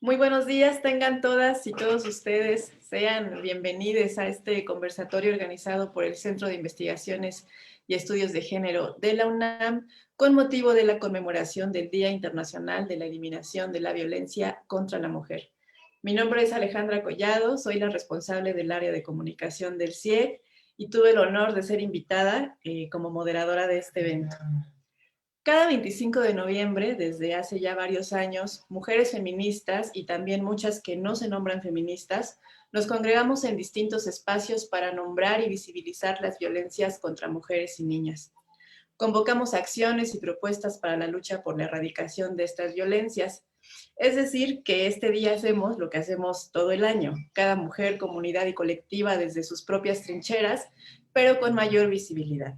Muy buenos días, tengan todas y todos ustedes. Sean bienvenidos a este conversatorio organizado por el Centro de Investigaciones y Estudios de Género de la UNAM con motivo de la conmemoración del Día Internacional de la Eliminación de la Violencia contra la Mujer. Mi nombre es Alejandra Collado, soy la responsable del área de comunicación del CIEG y tuve el honor de ser invitada como moderadora de este evento. Cada 25 de noviembre, desde hace ya varios años, mujeres feministas y también muchas que no se nombran feministas, nos congregamos en distintos espacios para nombrar y visibilizar las violencias contra mujeres y niñas. Convocamos acciones y propuestas para la lucha por la erradicación de estas violencias. Es decir, que este día hacemos lo que hacemos todo el año, cada mujer, comunidad y colectiva desde sus propias trincheras, pero con mayor visibilidad,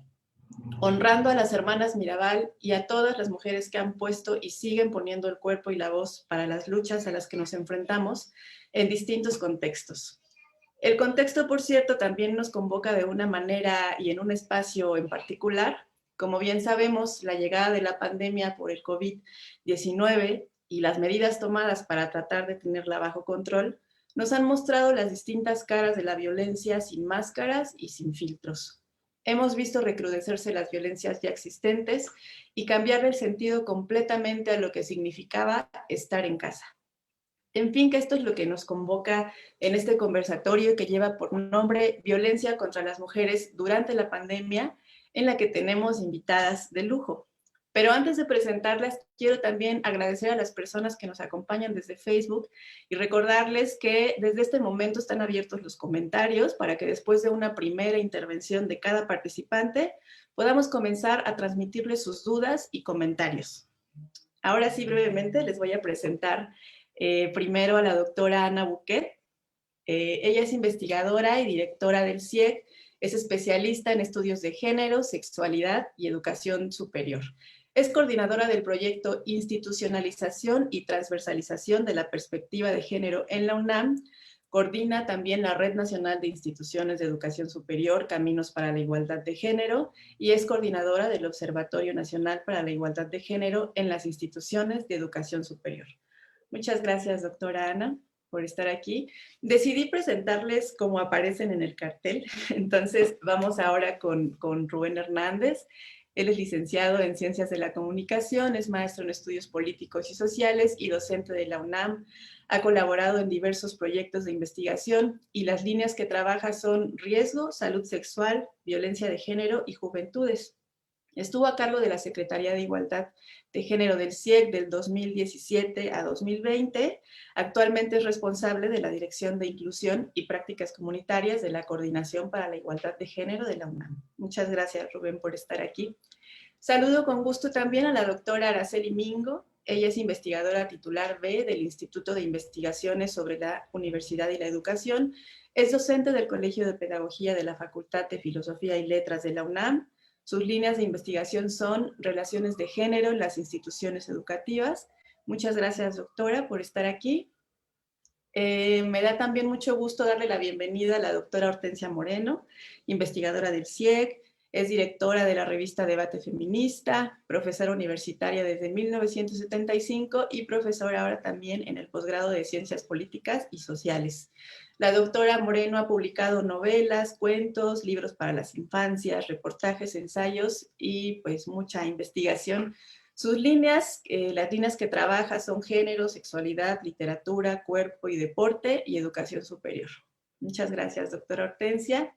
honrando a las hermanas Mirabal y a todas las mujeres que han puesto y siguen poniendo el cuerpo y la voz para las luchas a las que nos enfrentamos en distintos contextos. El contexto, por cierto, también nos convoca de una manera y en un espacio en particular. Como bien sabemos, la llegada de la pandemia por el COVID-19 y las medidas tomadas para tratar de tenerla bajo control nos han mostrado las distintas caras de la violencia sin máscaras y sin filtros. Hemos visto recrudecerse las violencias ya existentes y cambiar el sentido completamente a lo que significaba estar en casa. En fin, que esto es lo que nos convoca en este conversatorio que lleva por nombre Violencia contra las mujeres durante la pandemia, en la que tenemos invitadas de lujo. Pero antes de presentarlas, quiero también agradecer a las personas que nos acompañan desde Facebook y recordarles que desde este momento están abiertos los comentarios para que después de una primera intervención de cada participante podamos comenzar a transmitirles sus dudas y comentarios. Ahora sí, brevemente les voy a presentar primero a la doctora Ana Buquet. Ella es investigadora y directora del CIEG, es especialista en estudios de género, sexualidad y educación superior. Es coordinadora del proyecto Institucionalización y Transversalización de la Perspectiva de Género en la UNAM. Coordina también la Red Nacional de Instituciones de Educación Superior, Caminos para la Igualdad de Género, y es coordinadora del Observatorio Nacional para la Igualdad de Género en las instituciones de educación superior. Muchas gracias, doctora Ana, por estar aquí. Decidí presentarles como aparecen en el cartel, entonces vamos ahora con Rubén Hernández. Él es licenciado en Ciencias de la Comunicación, es maestro en Estudios Políticos y Sociales y docente de la UNAM. Ha colaborado en diversos proyectos de investigación y las líneas que trabaja son riesgo, salud sexual, violencia de género y juventudes. Estuvo a cargo de la Secretaría de Igualdad de Género del CIEG del 2017 a 2020. Actualmente es responsable de la Dirección de Inclusión y Prácticas Comunitarias de la Coordinación para la Igualdad de Género de la UNAM. Muchas gracias, Rubén, por estar aquí. Saludo con gusto también a la doctora Araceli Mingo. Ella es investigadora titular B del Instituto de Investigaciones sobre la Universidad y la Educación. Es docente del Colegio de Pedagogía de la Facultad de Filosofía y Letras de la UNAM. Sus líneas de investigación son relaciones de género en las instituciones educativas. Muchas gracias, doctora, por estar aquí. Me da también mucho gusto darle la bienvenida a la doctora Hortensia Moreno, investigadora del CIEG, es directora de la revista Debate Feminista, profesora universitaria desde 1975 y profesora ahora también en el posgrado de Ciencias Políticas y Sociales. La doctora Moreno ha publicado novelas, cuentos, libros para las infancias, reportajes, ensayos y pues mucha investigación. Sus líneas, las líneas que trabaja son género, sexualidad, literatura, cuerpo y deporte y educación superior. Muchas gracias, doctora Hortensia.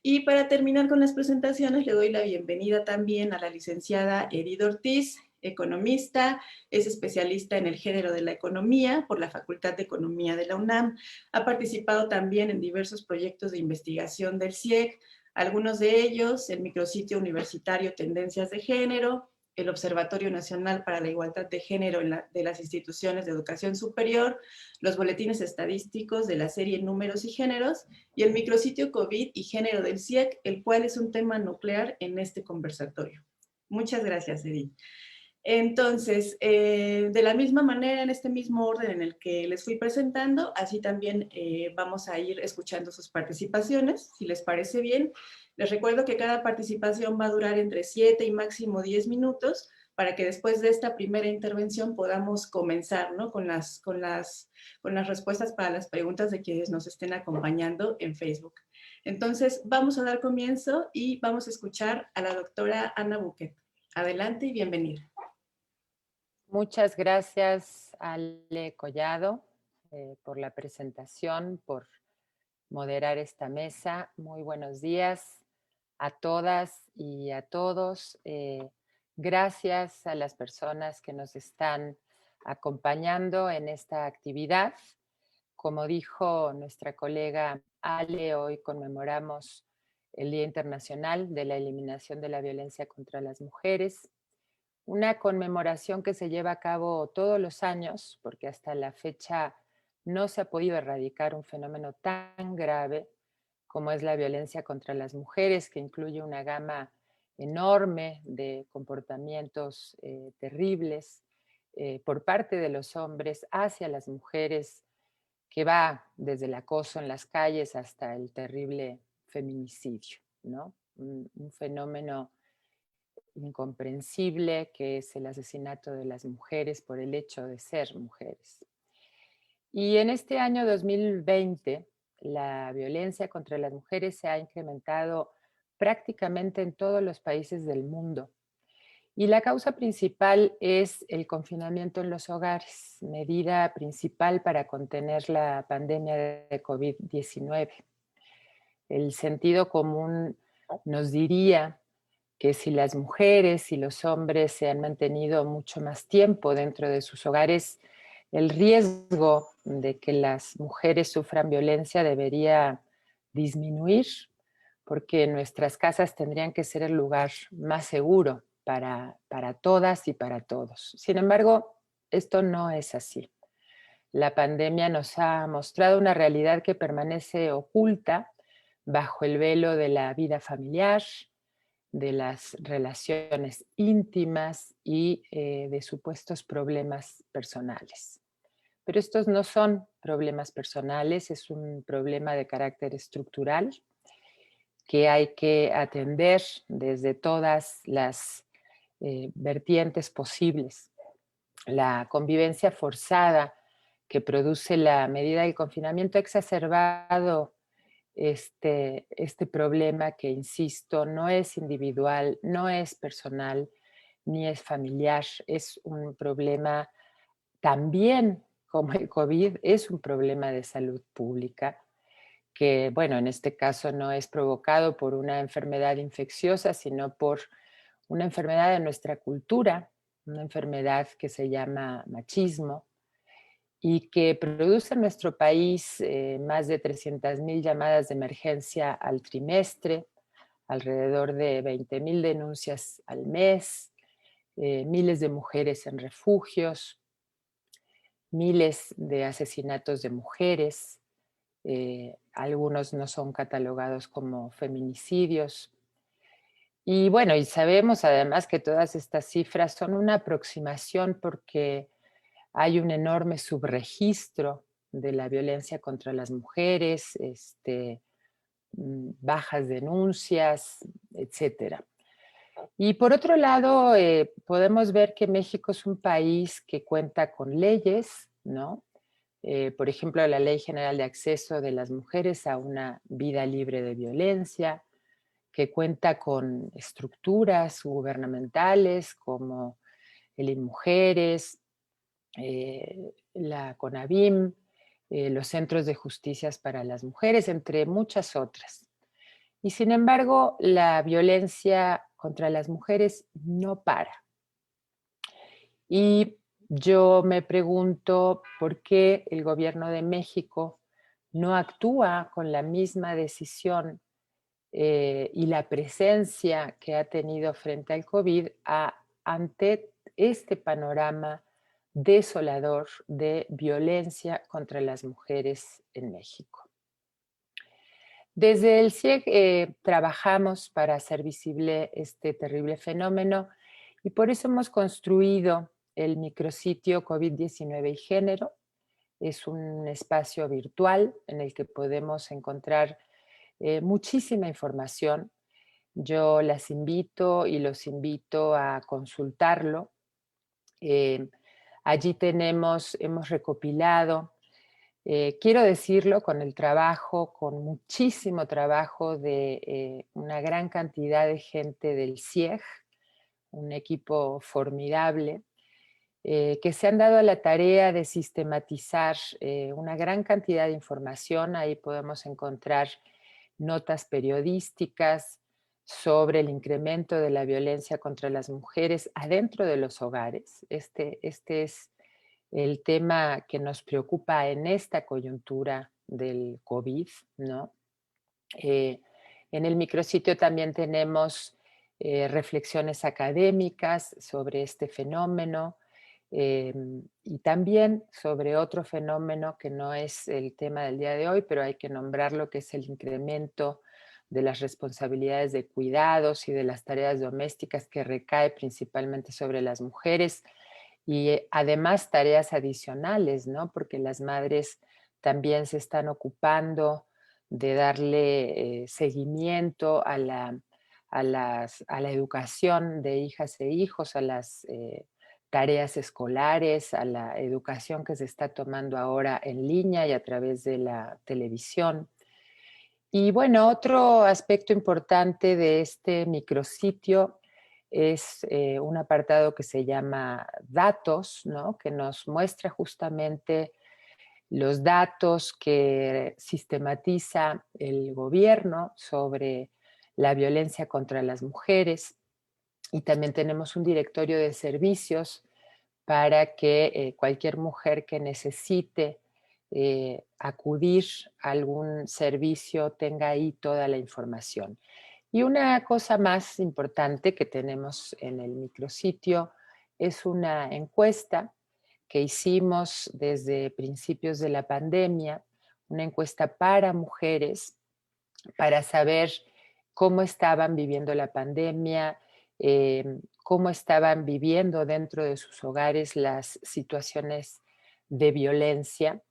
Y para terminar con las presentaciones, le doy la bienvenida también a la licenciada Edith Ortiz, economista, es especialista en el género de la economía por la Facultad de Economía de la UNAM. Ha participado también en diversos proyectos de investigación del CIEG, algunos de ellos el micrositio universitario Tendencias de Género, el Observatorio Nacional para la Igualdad de Género de las instituciones de educación superior, los boletines estadísticos de la serie Números y Géneros y el micrositio COVID y Género del CIEG, el cual es un tema nuclear en este conversatorio. Muchas gracias, Edith. Entonces, de la misma manera, en este mismo orden en el que les fui presentando, así también vamos a ir escuchando sus participaciones, si les parece bien. Les recuerdo que cada participación va a durar entre 7 y máximo 10 minutos, para que después de esta primera intervención podamos comenzar, ¿no? Con las respuestas para las preguntas de quienes nos estén acompañando en Facebook. Entonces, vamos a dar comienzo y vamos a escuchar a la doctora Ana Buquet. Adelante y bienvenida. Muchas gracias, Ale Collado, por la presentación, por moderar esta mesa. Muy buenos días a todas y a todos. Gracias a las personas que nos están acompañando en esta actividad. Como dijo nuestra colega Ale, hoy conmemoramos el Día Internacional de la Eliminación de la Violencia contra las Mujeres. Una conmemoración que se lleva a cabo todos los años, porque hasta la fecha no se ha podido erradicar un fenómeno tan grave como es la violencia contra las mujeres, que incluye una gama enorme de comportamientos terribles por parte de los hombres hacia las mujeres, que va desde el acoso en las calles hasta el terrible feminicidio, ¿no? Un fenómeno incomprensible que es el asesinato de las mujeres por el hecho de ser mujeres. Y en este año 2020, la violencia contra las mujeres se ha incrementado prácticamente en todos los países del mundo. Y la causa principal es el confinamiento en los hogares, medida principal para contener la pandemia de COVID-19. El sentido común nos diría que si las mujeres y los hombres se han mantenido mucho más tiempo dentro de sus hogares, el riesgo de que las mujeres sufran violencia debería disminuir, porque nuestras casas tendrían que ser el lugar más seguro para todas y para todos. Sin embargo, esto no es así. La pandemia nos ha mostrado una realidad que permanece oculta bajo el velo de la vida familiar, de las relaciones íntimas y de supuestos problemas personales. Pero estos no son problemas personales, es un problema de carácter estructural que hay que atender desde todas las vertientes posibles. La convivencia forzada que produce la medida del confinamiento ha exacerbado este problema que, insisto, no es individual, no es personal, ni es familiar, es un problema también, como el COVID, es un problema de salud pública que, bueno, en este caso no es provocado por una enfermedad infecciosa, sino por una enfermedad de nuestra cultura, una enfermedad que se llama machismo, y que produce en nuestro país más de 300,000 llamadas de emergencia al trimestre, alrededor de 20,000 denuncias al mes, miles de mujeres en refugios, miles de asesinatos de mujeres, algunos no son catalogados como feminicidios. Y bueno, y sabemos además que todas estas cifras son una aproximación porque hay un enorme subregistro de la violencia contra las mujeres, bajas denuncias, etcétera. Y por otro lado, podemos ver que México es un país que cuenta con leyes, ¿no? Por ejemplo, la Ley General de Acceso de las Mujeres a una vida libre de violencia, que cuenta con estructuras gubernamentales como el INMujeres, la CONAVIM, los centros de justicias para las mujeres, entre muchas otras. Y sin embargo, la violencia contra las mujeres no para. Y yo me pregunto por qué el gobierno de México no actúa con la misma decisión y la presencia que ha tenido frente al COVID ante este panorama desolador de violencia contra las mujeres en México. Desde el CIEG trabajamos para hacer visible este terrible fenómeno y por eso hemos construido el micrositio COVID-19 y Género. Es un espacio virtual en el que podemos encontrar muchísima información Yo las invito y los invito a consultarlo. Eh, Allí hemos recopilado, quiero decirlo, con el trabajo, con muchísimo trabajo de una gran cantidad de gente del CIEG, un equipo formidable, que se han dado a la tarea de sistematizar una gran cantidad de información. Ahí podemos encontrar notas periodísticas sobre el incremento de la violencia contra las mujeres adentro de los hogares. Este es el tema que nos preocupa en esta coyuntura del COVID, ¿no? Eh, en el micrositio también tenemos reflexiones académicas sobre este fenómeno, y también sobre otro fenómeno que no es el tema del día de hoy, pero hay que nombrarlo, que es el incremento de las responsabilidades de cuidados y de las tareas domésticas que recae principalmente sobre las mujeres y además tareas adicionales, ¿no? Porque las madres también se están ocupando de darle seguimiento a la educación de hijas e hijos, a las tareas escolares, a la educación que se está tomando ahora en línea y a través de la televisión. Y bueno, otro aspecto importante de este micrositio es un apartado que se llama datos, ¿no? Que nos muestra justamente los datos que sistematiza el gobierno sobre la violencia contra las mujeres. Y también tenemos un directorio de servicios para que cualquier mujer que necesite acudir a algún servicio tenga ahí toda la información. Y una cosa más importante que tenemos en el micrositio es una encuesta que hicimos desde principios de la pandemia, una encuesta para mujeres para saber cómo estaban viviendo la pandemia, cómo estaban viviendo dentro de sus hogares las situaciones de violencia.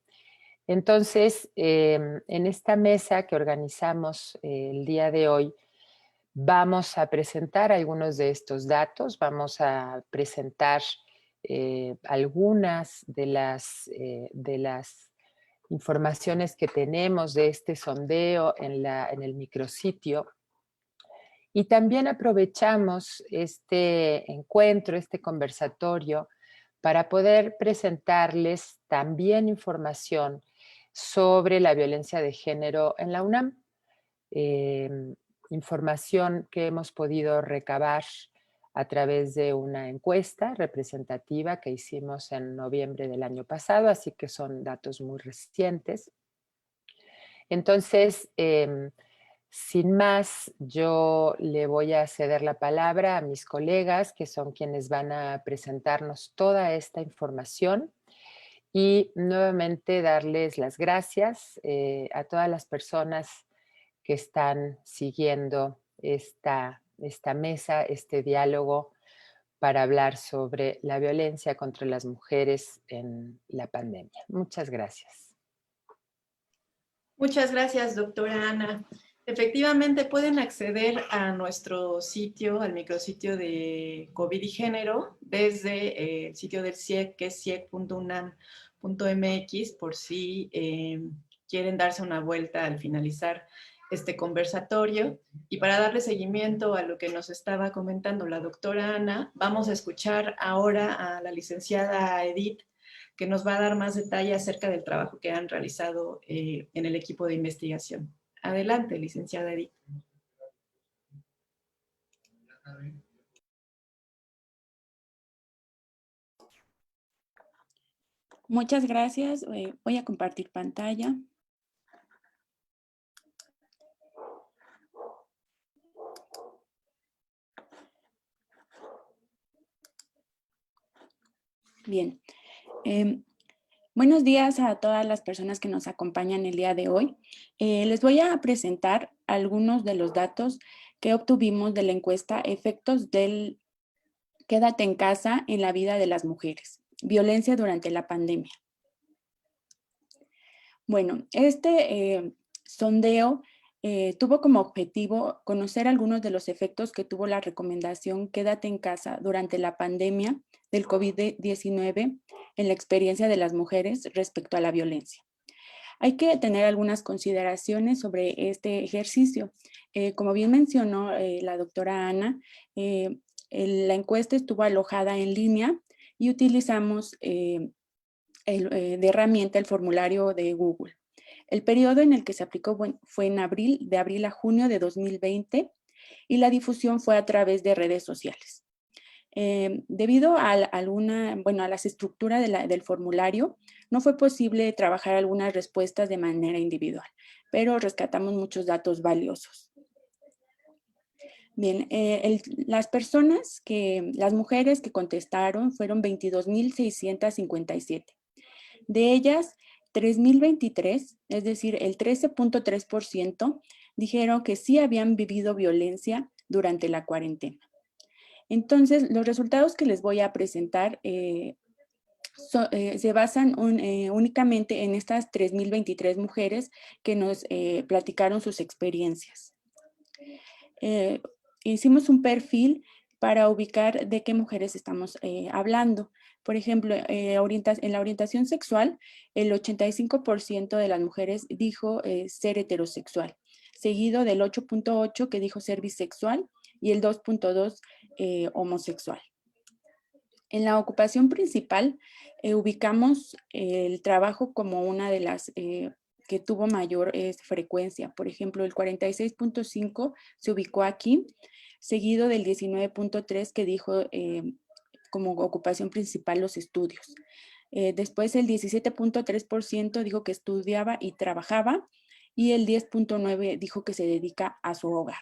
Entonces, en esta mesa que organizamos el día de hoy, vamos a presentar algunos de estos datos, vamos a presentar algunas de las informaciones que tenemos de este sondeo en el micrositio. Y también aprovechamos este encuentro, este conversatorio, para poder presentarles también información sobre la violencia de género en la UNAM. eh, Información que hemos podido recabar a través de una encuesta representativa que hicimos en noviembre del año pasado, así que son datos muy recientes. Entonces, sin más, yo le voy a ceder la palabra a mis colegas, que son quienes van a presentarnos toda esta información y nuevamente darles las gracias a todas las personas que están siguiendo esta mesa, este diálogo para hablar sobre la violencia contra las mujeres en la pandemia. Muchas gracias. Muchas gracias, doctora Ana. Efectivamente, pueden acceder a nuestro sitio, al micrositio de COVID y género, desde el sitio del CIEC, que es ciec.unam.mx, por si quieren darse una vuelta al finalizar este conversatorio. Y para darle seguimiento a lo que nos estaba comentando la doctora Ana, vamos a escuchar ahora a la licenciada Edith, que nos va a dar más detalle acerca del trabajo que han realizado en el equipo de investigación. Adelante, licenciada Edith. Muchas gracias. Voy a compartir pantalla. Bien. Buenos días a todas las personas que nos acompañan el día de hoy. Les voy a presentar algunos de los datos que obtuvimos de la encuesta Efectos del Quédate en casa en la vida de las mujeres, violencia durante la pandemia. Bueno, este sondeo tuvo como objetivo conocer algunos de los efectos que tuvo la recomendación Quédate en casa durante la pandemia del COVID-19 en la experiencia de las mujeres respecto a la violencia. Hay que tener algunas consideraciones sobre este ejercicio. Como bien mencionó la doctora Ana, la encuesta estuvo alojada en línea y utilizamos de herramienta el formulario de Google. El periodo en el que se aplicó fue de abril a junio de 2020 y la difusión fue a través de redes sociales. Debido a las estructuras del formulario, no fue posible trabajar algunas respuestas de manera individual, pero rescatamos muchos datos valiosos. Bien, las mujeres que contestaron fueron 22,657. De ellas, 3,023, es decir, el 13,3%, dijeron que sí habían vivido violencia durante la cuarentena. Entonces, los resultados que les voy a presentar se basan únicamente en estas 3,023 mujeres que nos platicaron sus experiencias. Hicimos un perfil para ubicar de qué mujeres estamos hablando. Por ejemplo, en la orientación sexual, el 85% de las mujeres dijo ser heterosexual, seguido del 8,8% que dijo ser bisexual y el 2,2% homosexual. En la ocupación principal, ubicamos el trabajo como una de las que tuvo mayor frecuencia. Por ejemplo, el 46,5% se ubicó aquí, seguido del 19,3% que dijo como ocupación principal los estudios. Después el 17,3% dijo que estudiaba y trabajaba y el 10,9% dijo que se dedica a su hogar.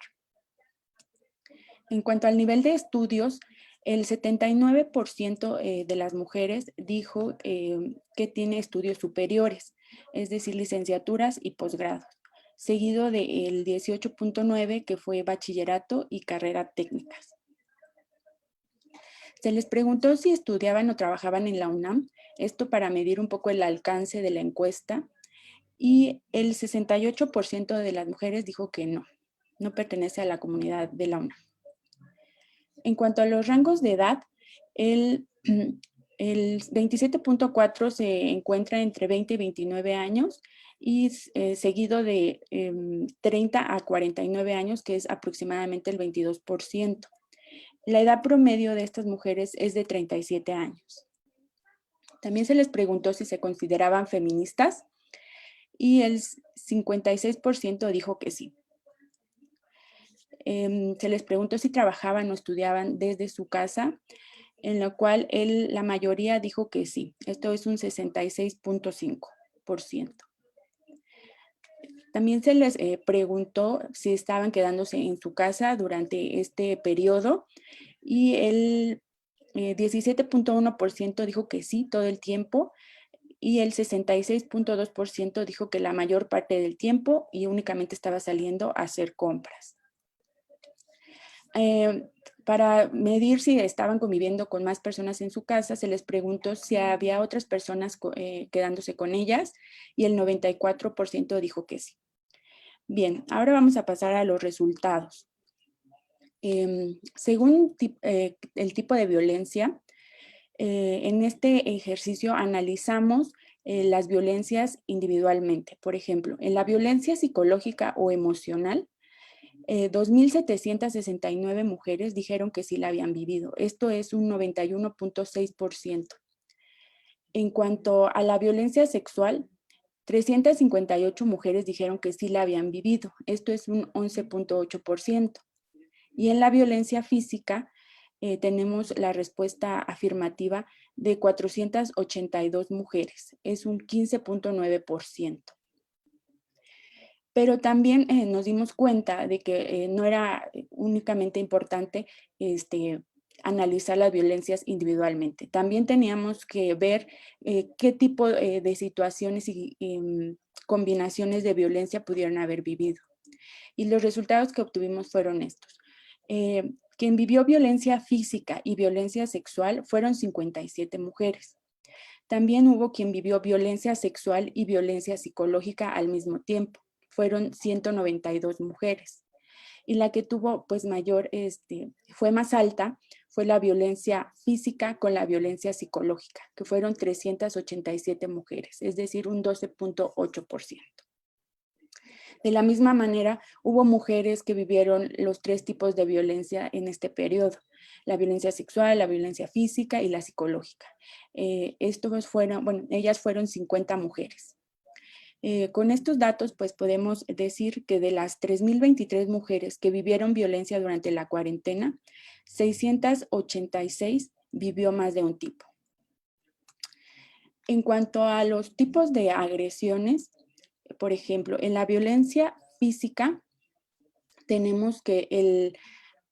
En cuanto al nivel de estudios, el 79% de las mujeres dijo que tiene estudios superiores, es decir, licenciaturas y posgrados, seguido del 18,9% que fue bachillerato y carreras técnicas. Se les preguntó si estudiaban o trabajaban en la UNAM, esto para medir un poco el alcance de la encuesta, y el 68% de las mujeres dijo que no pertenece a la comunidad de la UNAM. En cuanto a los rangos de edad, el 27,4% se encuentra entre 20 y 29 años y seguido de 30 a 49 años, que es aproximadamente el 22%. La edad promedio de estas mujeres es de 37 años. También se les preguntó si se consideraban feministas y el 56% dijo que sí. Se les preguntó si trabajaban o estudiaban desde su casa, en lo cual la mayoría dijo que sí. Esto es un 66,5%. También se les preguntó si estaban quedándose en su casa durante este periodo y el 17,1% dijo que sí todo el tiempo y el 66,2% dijo que la mayor parte del tiempo y únicamente estaba saliendo a hacer compras. Para medir si estaban conviviendo con más personas en su casa, se les preguntó si había otras personas quedándose con ellas y el 94% dijo que sí. Bien, ahora vamos a pasar a los resultados. Según el tipo de violencia, en este ejercicio analizamos las violencias individualmente. Por ejemplo, en la violencia psicológica o emocional, 2,769 mujeres dijeron que sí la habían vivido. Esto es un 91,6%. En cuanto a la violencia sexual, 358 mujeres dijeron que sí la habían vivido. Esto es un 11,8%. Y en la violencia física, tenemos la respuesta afirmativa de 482 mujeres. Es un 15,9%. Pero también nos dimos cuenta de que no era únicamente importante analizar las violencias individualmente. También teníamos que ver qué tipo de situaciones y combinaciones de violencia pudieron haber vivido. Y los resultados que obtuvimos fueron estos. Quien vivió violencia física y violencia sexual fueron 57 mujeres. También hubo quien vivió violencia sexual y violencia psicológica al mismo tiempo. fueron 192 mujeres. Y la que tuvo pues fue más alta fue la violencia física con la violencia psicológica, que fueron 387 mujeres, es decir, un 12.8%. De la misma manera, hubo mujeres que vivieron los 3 tipos de violencia en este periodo: la violencia sexual, la violencia física y la psicológica. Ellas fueron 50 mujeres. Con estos datos, pues podemos decir que de las 3.023 mujeres que vivieron violencia durante la cuarentena, 686 vivió más de un tipo. En cuanto a los tipos de agresiones, por ejemplo, en la violencia física, tenemos que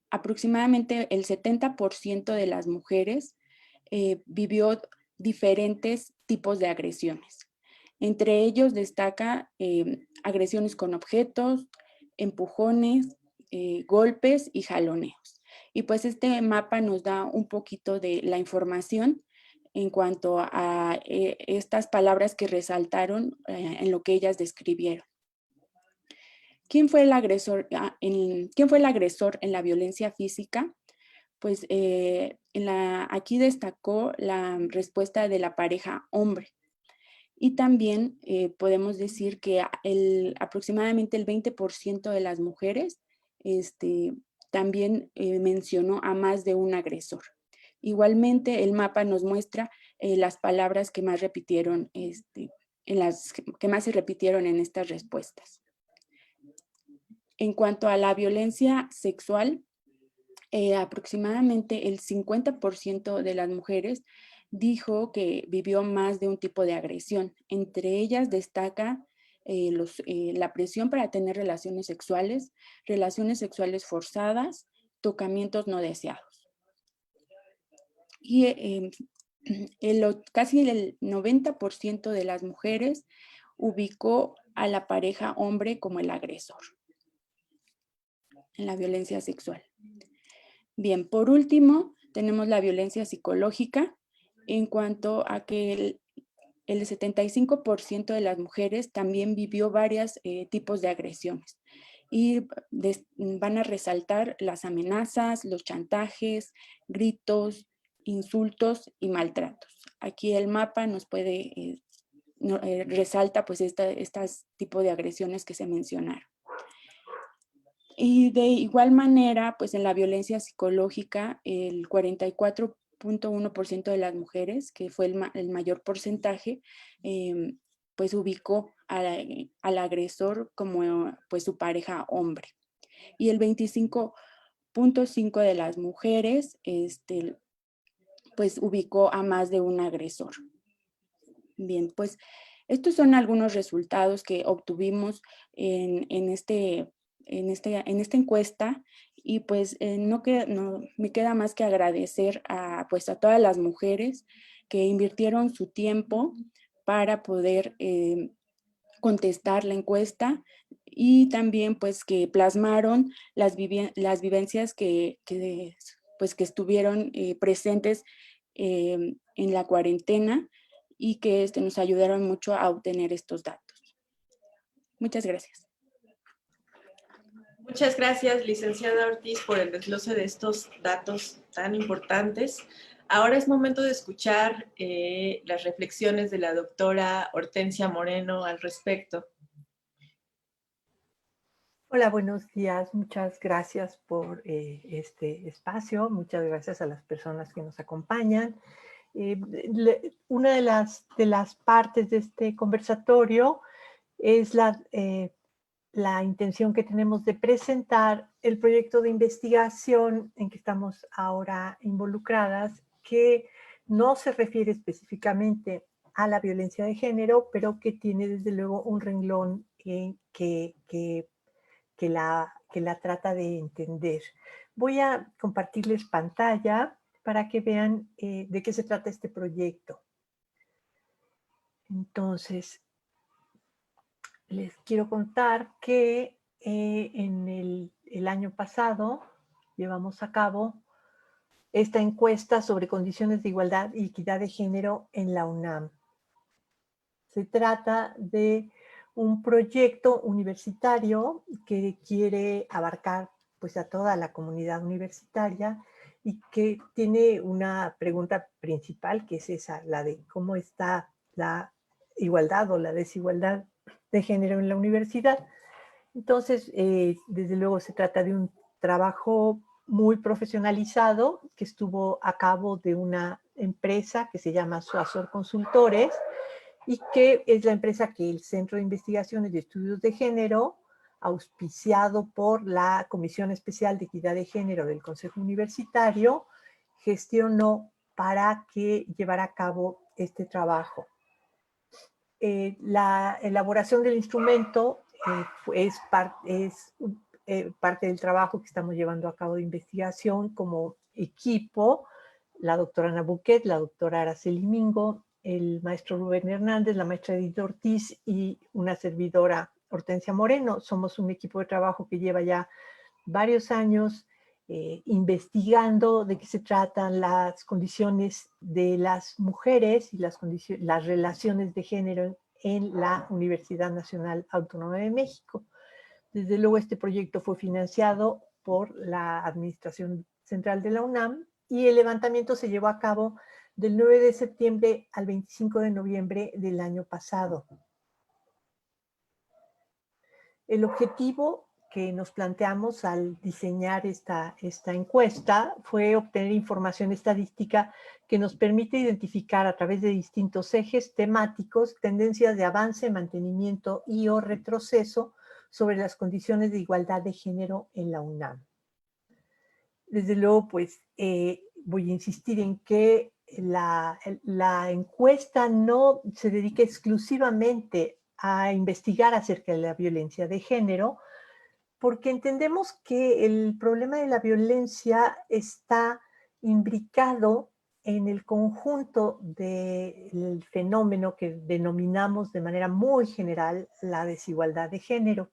aproximadamente el 70% de las mujeres vivió diferentes tipos de agresiones. Entre ellos destaca agresiones con objetos, empujones, golpes y jaloneos. Y pues este mapa nos da un poquito de la información en cuanto a estas palabras que resaltaron en lo que ellas describieron. ¿Quién fue el agresor, ¿quién fue el agresor en la violencia física? Pues aquí destacó la respuesta de la pareja hombre. Y también podemos decir que aproximadamente el 20% de las mujeres también mencionó a más de un agresor. Igualmente, el mapa nos muestra las palabras que más repitieron, que más se repitieron en estas respuestas. En cuanto a la violencia sexual, aproximadamente el 50% de las mujeres dijo que vivió más de un tipo de agresión. Entre ellas destaca la presión para tener relaciones sexuales forzadas, tocamientos no deseados. Y casi el 90% de las mujeres ubicó a la pareja hombre como el agresor en la violencia sexual. Bien, por último, tenemos la violencia psicológica, en cuanto a que el 75% de las mujeres también vivió varios tipos de agresiones. Y van a resaltar las amenazas, los chantajes, gritos, insultos y maltratos. Aquí el mapa nos resalta pues estas tipos de agresiones que se mencionaron. Y de igual manera, pues en la violencia psicológica, el 44.1% de las mujeres, que fue el mayor porcentaje, pues ubicó al agresor como pues su pareja hombre. Y el 25.5% de las mujeres, pues ubicó a más de un agresor. Bien, pues estos son algunos resultados que obtuvimos en esta encuesta, y pues no me queda más que agradecer a todas las mujeres que invirtieron su tiempo para poder contestar la encuesta, y también pues que plasmaron las vivencias que estuvieron presentes en la cuarentena, y que nos ayudaron mucho a obtener estos datos. Muchas gracias. Muchas gracias, licenciada Ortiz, por el desglose de estos datos tan importantes. Ahora es momento de escuchar las reflexiones de la doctora Hortensia Moreno al respecto. Hola, buenos días. Muchas gracias por este espacio. Muchas gracias a las personas que nos acompañan. Una de las partes de este conversatorio es la intención que tenemos de presentar el proyecto de investigación en que estamos ahora involucradas, que no se refiere específicamente a la violencia de género, pero que tiene desde luego un renglón que la trata de entender. Voy a compartirles pantalla para que vean de qué se trata este proyecto. Entonces, les quiero contar que en el año pasado llevamos a cabo esta encuesta sobre condiciones de igualdad y equidad de género en la UNAM. Se trata de un proyecto universitario que quiere abarcar pues a toda la comunidad universitaria y que tiene una pregunta principal, que es esa, la de cómo está la igualdad o la desigualdad de género en la universidad. Entonces, desde luego se trata de un trabajo muy profesionalizado que estuvo a cabo de una empresa que se llama Suazor Consultores y que es la empresa que el Centro de Investigaciones y Estudios de Género, auspiciado por la Comisión Especial de Equidad de Género del Consejo Universitario, gestionó para que llevara a cabo este trabajo. La elaboración del instrumento es parte del trabajo que estamos llevando a cabo de investigación como equipo, la doctora Ana Buquet, la doctora Araceli Mingo, el maestro Rubén Hernández, la maestra Edith Ortiz y una servidora Hortensia Moreno. Somos un equipo de trabajo que lleva ya varios años investigando de qué se tratan las condiciones de las mujeres y las relaciones de género en la Universidad Nacional Autónoma de México. Desde luego este proyecto fue financiado por la Administración Central de la UNAM y el levantamiento se llevó a cabo del 9 de septiembre al 25 de noviembre del año pasado. El objetivo que nos planteamos al diseñar esta encuesta fue obtener información estadística que nos permite identificar a través de distintos ejes temáticos tendencias de avance, mantenimiento y o retroceso sobre las condiciones de igualdad de género en la UNAM. Desde luego, pues, voy a insistir en que la encuesta no se dedica exclusivamente a investigar acerca de la violencia de género, porque entendemos que el problema de la violencia está imbricado en el conjunto del fenómeno que denominamos de manera muy general la desigualdad de género.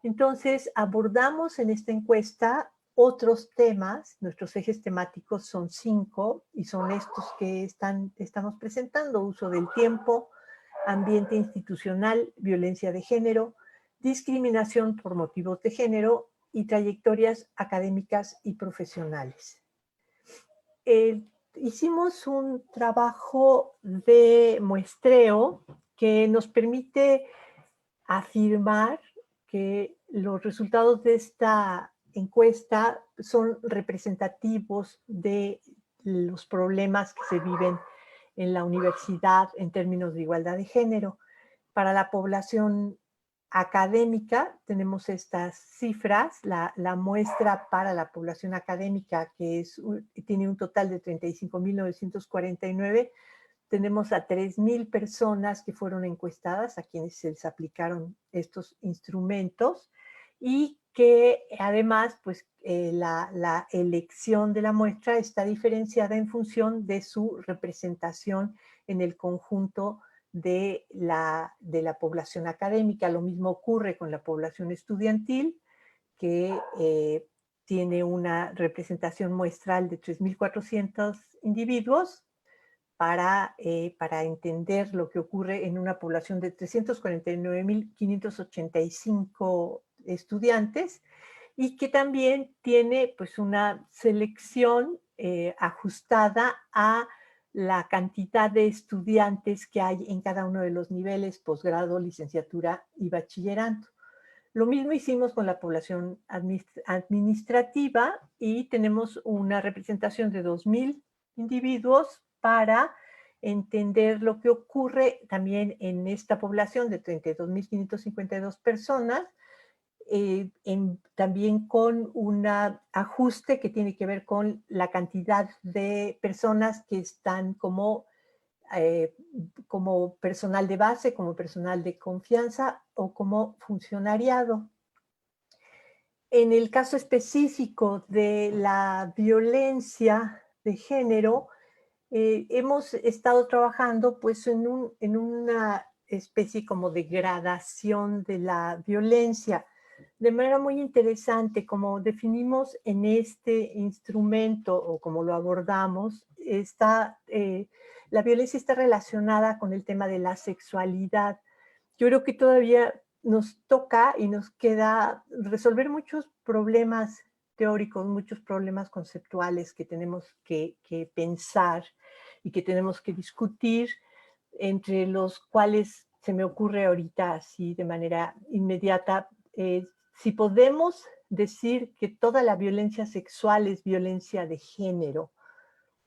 Entonces, abordamos en esta encuesta otros temas. Nuestros ejes temáticos son 5 y son estos que estamos presentando: uso del tiempo, ambiente institucional, violencia de género, discriminación por motivos de género y trayectorias académicas y profesionales. Hicimos un trabajo de muestreo que nos permite afirmar que los resultados de esta encuesta son representativos de los problemas que se viven en la universidad en términos de igualdad de género. Para la población académica tenemos estas cifras. La muestra para la población académica, que tiene un total de 35.949, tenemos a 3,000 personas que fueron encuestadas, a quienes se les aplicaron estos instrumentos, y que además, pues, la elección de la muestra está diferenciada en función de su representación en el conjunto de la población académica. Lo mismo ocurre con la población estudiantil, que tiene una representación muestral de 3,400 individuos, para entender lo que ocurre en una población de 349,585 estudiantes, y que también tiene, pues, una selección ajustada a la cantidad de estudiantes que hay en cada uno de los niveles: posgrado, licenciatura y bachillerato. Lo mismo hicimos con la población administrativa y tenemos una representación de 2,000 individuos para entender lo que ocurre también en esta población de 32,552 personas, también con un ajuste que tiene que ver con la cantidad de personas que están como personal de base, como personal de confianza o como funcionariado. En el caso específico de la violencia de género, hemos estado trabajando, pues, en una especie como de gradación de la violencia, de manera muy interesante. Como definimos en este instrumento, o como lo abordamos, la violencia está relacionada con el tema de la sexualidad, yo creo que todavía nos toca y nos queda resolver muchos problemas teóricos, muchos problemas conceptuales que tenemos que pensar y que tenemos que discutir, entre los cuales se me ocurre ahorita así de manera inmediata, si podemos decir que toda la violencia sexual es violencia de género,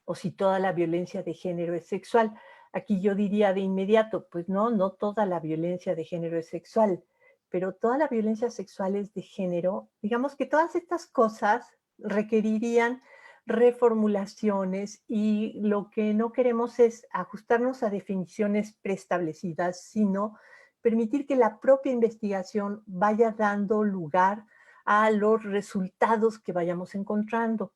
o si toda la violencia de género es sexual. Aquí yo diría de inmediato, pues no, no toda la violencia de género es sexual, pero toda la violencia sexual es de género. Digamos que todas estas cosas requerirían reformulaciones y lo que no queremos es ajustarnos a definiciones preestablecidas, sino permitir que la propia investigación vaya dando lugar a los resultados que vayamos encontrando.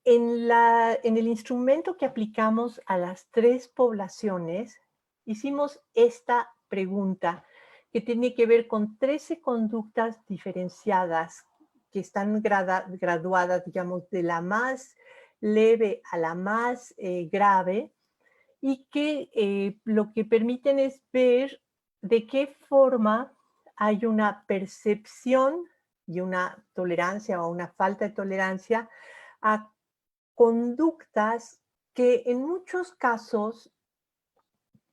En el instrumento que aplicamos a las 3 poblaciones, hicimos esta pregunta que tiene que ver con 13 conductas diferenciadas que están graduadas, digamos, de la más leve a la más grave, y que lo que permiten es ver de qué forma hay una percepción y una tolerancia o una falta de tolerancia a conductas que en muchos casos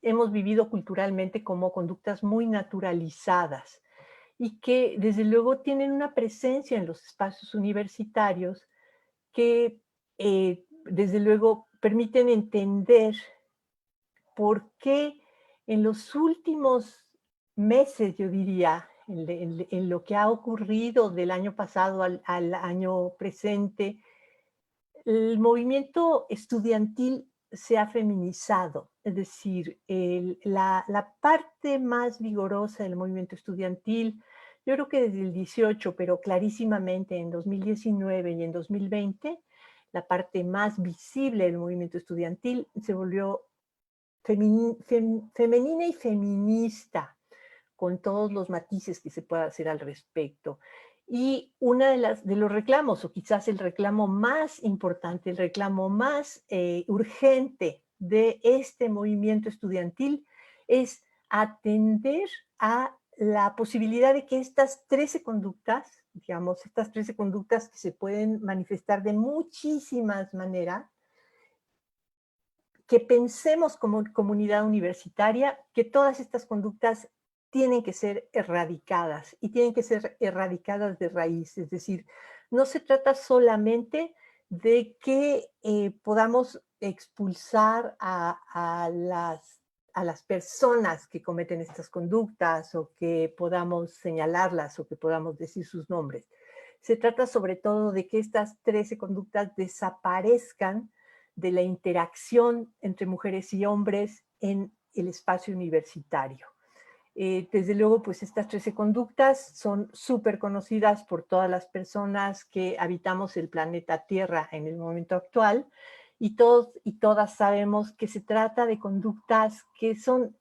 hemos vivido culturalmente como conductas muy naturalizadas y que desde luego tienen una presencia en los espacios universitarios que desde luego permiten entender por qué en los últimos meses, yo diría, en lo que ha ocurrido del año pasado al año presente, el movimiento estudiantil se ha feminizado, es decir, la parte más vigorosa del movimiento estudiantil, yo creo que desde el 18, pero clarísimamente en 2019 y en 2020, la parte más visible del movimiento estudiantil se volvió femenina y feminista, con todos los matices que se pueda hacer al respecto. Y una de los reclamos, o quizás el reclamo más importante, el reclamo más urgente de este movimiento estudiantil es atender a la posibilidad de que estas 13 conductas, digamos, estas 13 conductas que se pueden manifestar de muchísimas maneras, que pensemos como comunidad universitaria que todas estas conductas tienen que ser erradicadas y tienen que ser erradicadas de raíz. Es decir, no se trata solamente de que podamos expulsar a las personas que cometen estas conductas o que podamos señalarlas o que podamos decir sus nombres. Se trata sobre todo de que estas 13 conductas desaparezcan de la interacción entre mujeres y hombres en el espacio universitario. Desde luego, pues estas 13 conductas son súper conocidas por todas las personas que habitamos el planeta Tierra en el momento actual, y todos y todas sabemos que se trata de conductas que son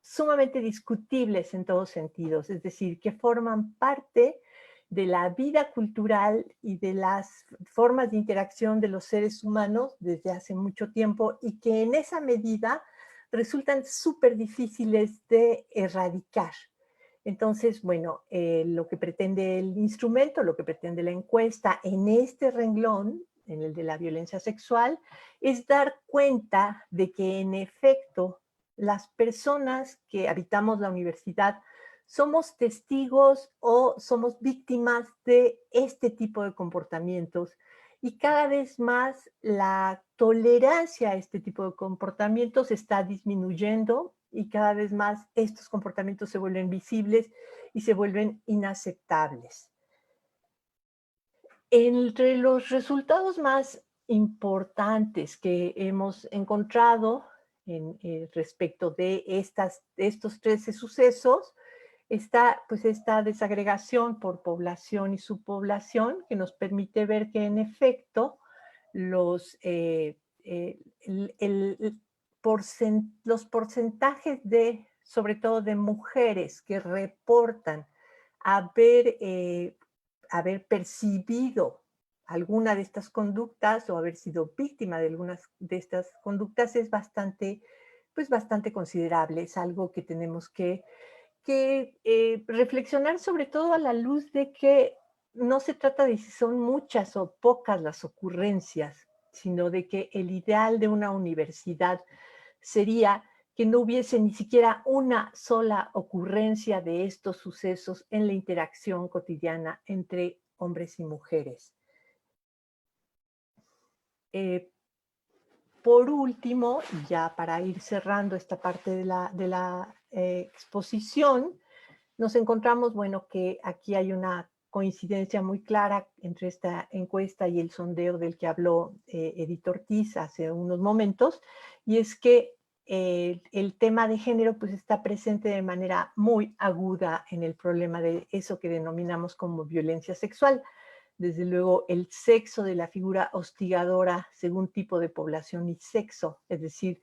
sumamente discutibles en todos sentidos, es decir, que forman parte de la vida cultural y de las formas de interacción de los seres humanos desde hace mucho tiempo y que en esa medida resultan súper difíciles de erradicar. Entonces, bueno, lo que pretende el instrumento, lo que pretende la encuesta en este renglón, en el de la violencia sexual, es dar cuenta de que en efecto las personas que habitamos la universidad somos testigos o somos víctimas de este tipo de comportamientos, y cada vez más la tolerancia a este tipo de comportamientos está disminuyendo y cada vez más estos comportamientos se vuelven visibles y se vuelven inaceptables. Entre los resultados más importantes que hemos encontrado respecto de estos 13 sucesos, está pues esta desagregación por población y subpoblación que nos permite ver que en efecto los, los porcentajes de, sobre todo de mujeres que reportan haber, haber percibido alguna de estas conductas o haber sido víctima de algunas de estas conductas es bastante, pues bastante considerable. Es algo que tenemos que que reflexionar sobre todo a la luz de que no se trata de si son muchas o pocas las ocurrencias, sino de que el ideal de una universidad sería que no hubiese ni siquiera una sola ocurrencia de estos sucesos en la interacción cotidiana entre hombres y mujeres. Por último, ya para ir cerrando esta parte de la exposición, nos encontramos, bueno, que aquí hay una coincidencia muy clara entre esta encuesta y el sondeo del que habló Edith Ortiz hace unos momentos, y es que el tema de género pues está presente de manera muy aguda en el problema de eso que denominamos como violencia sexual. Desde luego, el sexo de la figura hostigadora según tipo de población y sexo, es decir,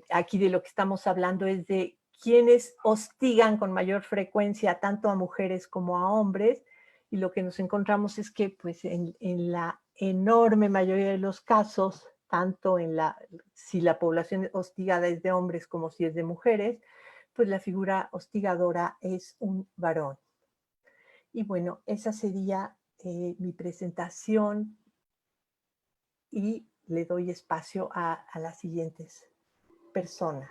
aquí de lo que estamos hablando es de quienes hostigan con mayor frecuencia tanto a mujeres como a hombres, y lo que nos encontramos es que pues en la enorme mayoría de los casos, tanto si la población hostigada es de hombres como si es de mujeres, pues la figura hostigadora es un varón. Y bueno, esa sería mi presentación y le doy espacio a las siguientes personas.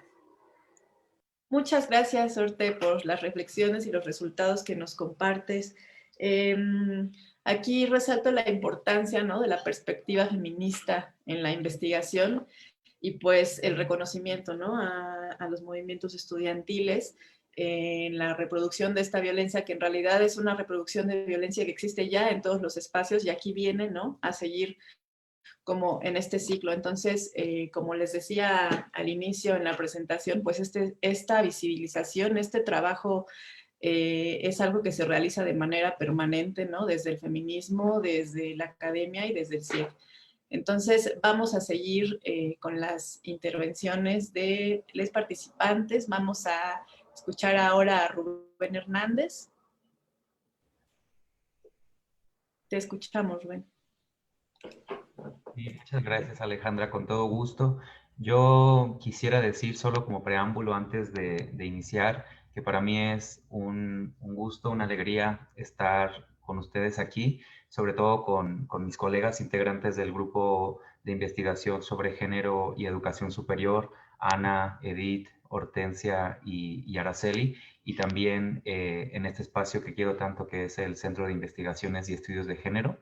Muchas gracias, Orte, por las reflexiones y los resultados que nos compartes. Aquí resalto la importancia, ¿no?, de la perspectiva feminista en la investigación y pues el reconocimiento, ¿no?, a los movimientos estudiantiles en la reproducción de esta violencia, que en realidad es una reproducción de violencia que existe ya en todos los espacios y aquí viene, ¿no?, a seguir como en este ciclo. Entonces, como les decía al inicio en la presentación, pues esta visibilización, este trabajo es algo que se realiza de manera permanente, ¿no?, desde el feminismo, desde la academia y desde el CIEF. Entonces, vamos a seguir con las intervenciones de los participantes. Vamos a escuchar ahora a Rubén Hernández. Te escuchamos, Rubén. Sí, muchas gracias, Alejandra, con todo gusto. Yo quisiera decir solo como preámbulo antes de iniciar que para mí es un gusto, una alegría estar con ustedes aquí, sobre todo con mis colegas integrantes del grupo de investigación sobre género y educación superior, Ana, Edith, Hortensia y Araceli, y también en este espacio que quiero tanto, que es el Centro de Investigaciones y Estudios de Género.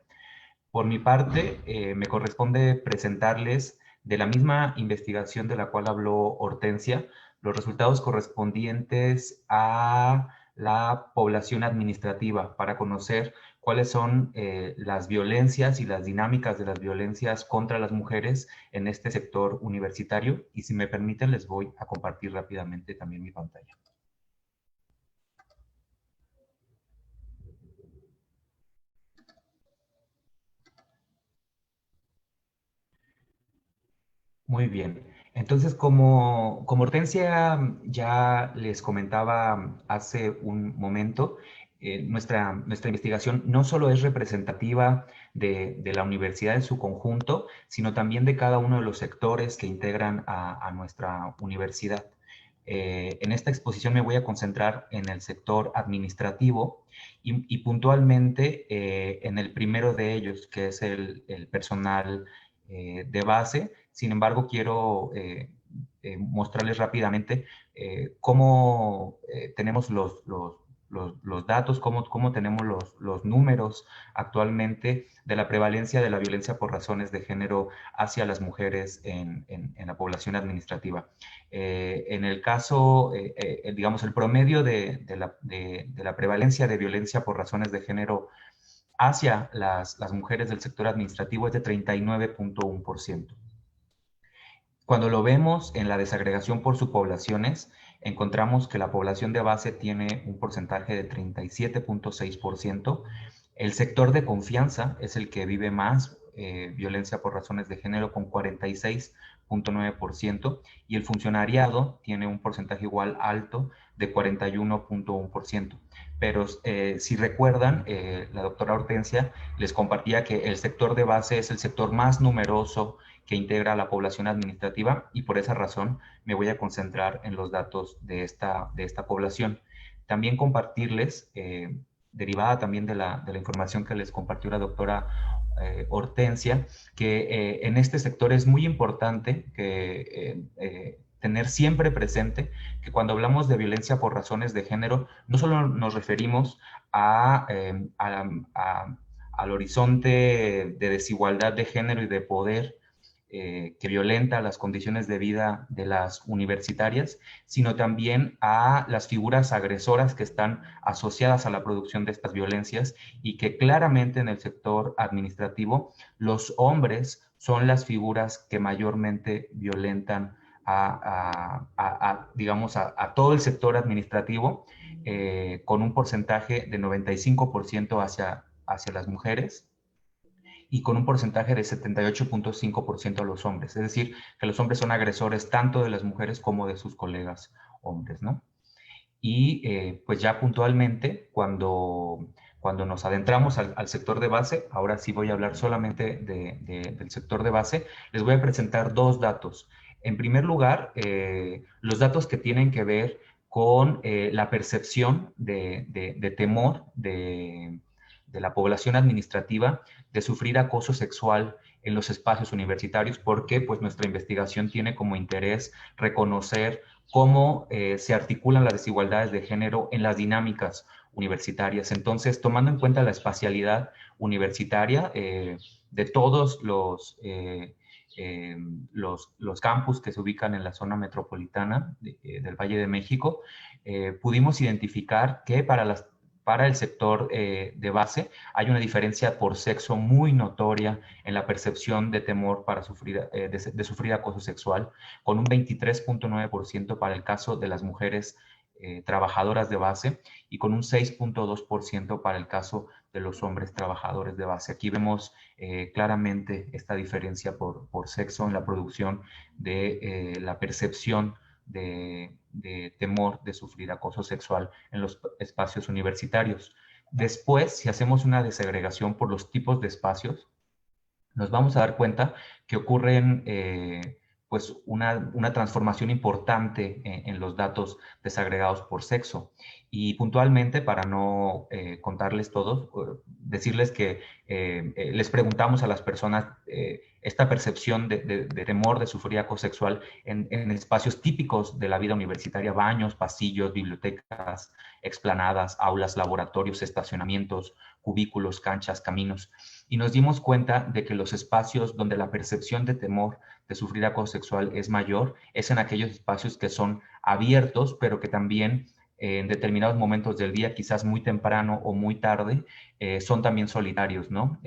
Por mi parte, me corresponde presentarles de la misma investigación de la cual habló Hortensia, los resultados correspondientes a la población administrativa para conocer cuáles son las violencias y las dinámicas de las violencias contra las mujeres en este sector universitario. Y si me permiten, les voy a compartir rápidamente también mi pantalla. Muy bien. Entonces, como Hortensia ya les comentaba hace un momento, nuestra investigación no solo es representativa de la universidad en su conjunto, sino también de cada uno de los sectores que integran a nuestra universidad. En esta exposición me voy a concentrar en el sector administrativo y puntualmente en el primero de ellos, que es el personal de base. Sin embargo, quiero mostrarles rápidamente cómo tenemos los datos, cómo tenemos los números actualmente de la prevalencia de la violencia por razones de género hacia las mujeres en la población administrativa. En el caso, digamos, el promedio de la prevalencia de violencia por razones de género hacia las mujeres del sector administrativo es de 39.1%. Cuando lo vemos en la desagregación por subpoblaciones, encontramos que la población de base tiene un porcentaje de 37.6%. El sector de confianza es el que vive más violencia por razones de género con 46.9%, y el funcionariado tiene un porcentaje igual alto de 41.1%. Pero si recuerdan, la doctora Hortensia les compartía que el sector de base es el sector más numeroso que integra la población administrativa, y por esa razón me voy a concentrar en los datos de esta población. También compartirles, derivada también de la información que les compartió la doctora Hortensia, que en este sector es muy importante que tener siempre presente que cuando hablamos de violencia por razones de género, no solo nos referimos al horizonte de desigualdad de género y de poder que violenta las condiciones de vida de las universitarias, sino también a las figuras agresoras que están asociadas a la producción de estas violencias, y que claramente en el sector administrativo los hombres son las figuras que mayormente violentan digamos, a todo el sector administrativo, con un porcentaje de 95% hacia las mujeres, y con un porcentaje de 78.5% a los hombres. Es decir, que los hombres son agresores tanto de las mujeres como de sus colegas hombres, ¿no? Y pues ya puntualmente, cuando nos adentramos al sector de base, ahora sí voy a hablar solamente del sector de base, les voy a presentar dos datos. En primer lugar, los datos que tienen que ver con la percepción de temor de la población administrativa de sufrir acoso sexual en los espacios universitarios, porque pues nuestra investigación tiene como interés reconocer cómo se articulan las desigualdades de género en las dinámicas universitarias. Entonces, tomando en cuenta la espacialidad universitaria de todos los campus que se ubican en la zona metropolitana del Valle de México, pudimos identificar que para el sector de base hay una diferencia por sexo muy notoria en la percepción de temor para de sufrir acoso sexual, con un 23.9% para el caso de las mujeres trabajadoras de base, y con un 6.2% para el caso de los hombres trabajadores de base. Aquí vemos claramente esta diferencia por sexo en la producción de la percepción de temor de sufrir acoso sexual en los espacios universitarios. Después, si hacemos una desagregación por los tipos de espacios, nos vamos a dar cuenta que ocurren pues una transformación importante en los datos desagregados por sexo. Y puntualmente, para no contarles todos, decirles que les preguntamos a las personas esta percepción de temor de sufrir acoso sexual en espacios típicos de la vida universitaria: baños, pasillos, bibliotecas, explanadas, aulas, laboratorios, estacionamientos, cubículos, canchas, caminos. Y nos dimos cuenta de que los espacios donde la percepción de temor de sufrir acoso sexual es mayor es en aquellos espacios que son abiertos, pero que también en determinados momentos del día, quizás muy temprano o muy tarde, son también solitarios, ¿no?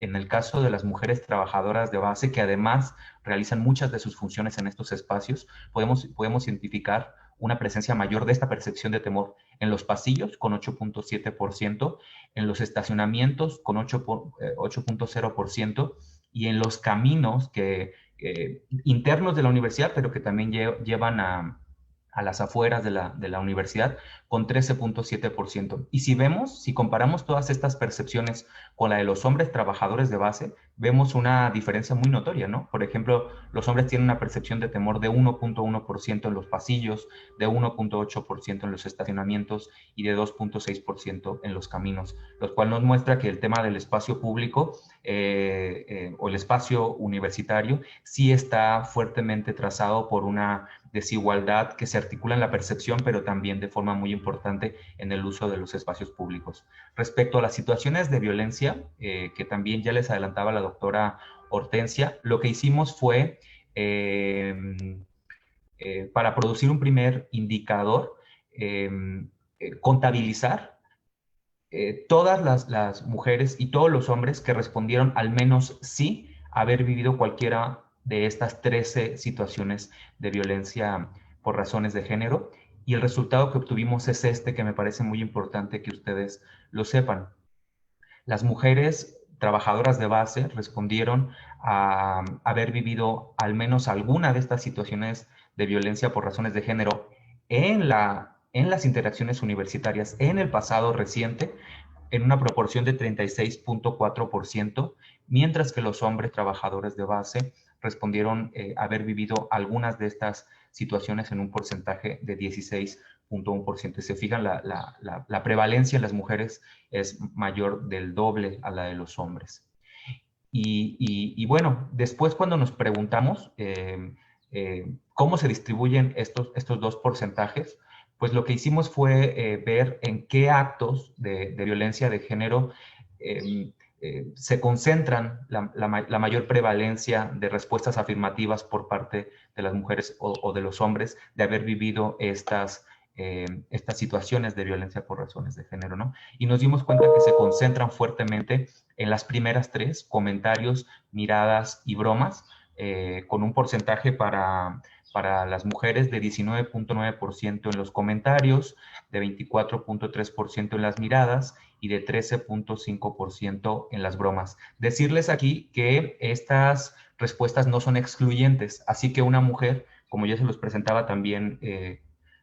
En el caso de las mujeres trabajadoras de base, que además realizan muchas de sus funciones en estos espacios, podemos identificar una presencia mayor de esta percepción de temor en los pasillos, con 8.7%, en los estacionamientos, con 8.0%, y en los caminos internos de la universidad, pero que también llevan a las afueras de la universidad, con 13.7%. Y si comparamos todas estas percepciones con la de los hombres trabajadores de base, vemos una diferencia muy notoria, ¿no? Por ejemplo, los hombres tienen una percepción de temor de 1.1% en los pasillos, de 1.8% en los estacionamientos y de 2.6% en los caminos, lo cual nos muestra que el tema del espacio público o el espacio universitario sí está fuertemente trazado por una desigualdad que se articula en la percepción, pero también de forma muy importante en el uso de los espacios públicos. Respecto a las situaciones de violencia, que también ya les adelantaba la doctora Hortensia, lo que hicimos fue, para producir un primer indicador, contabilizar todas las mujeres y todos los hombres que respondieron al menos sí haber vivido cualquiera de estas 13 situaciones de violencia por razones de género, y el resultado que obtuvimos es este, que me parece muy importante que ustedes lo sepan. Las mujeres trabajadoras de base respondieron a haber vivido al menos alguna de estas situaciones de violencia por razones de género en las interacciones universitarias en el pasado reciente, en una proporción de 36.4%, mientras que los hombres trabajadores de base respondieron haber vivido algunas de estas situaciones en un porcentaje de 16.1%. Se fijan, la prevalencia en las mujeres es mayor del doble a la de los hombres. Y bueno, después cuando nos preguntamos cómo se distribuyen estos dos porcentajes, pues lo que hicimos fue ver en qué actos de violencia de género se concentran la mayor prevalencia de respuestas afirmativas por parte de las mujeres o de los hombres de haber vivido estas situaciones de violencia por razones de género, ¿no? Y nos dimos cuenta que se concentran fuertemente en las primeras tres: comentarios, miradas y bromas, con un porcentaje para las mujeres de 19.9% en los comentarios, de 24.3% en las miradas y de 13.5% en las bromas. Decirles aquí que estas respuestas no son excluyentes, así que una mujer, como ya se los presentaba también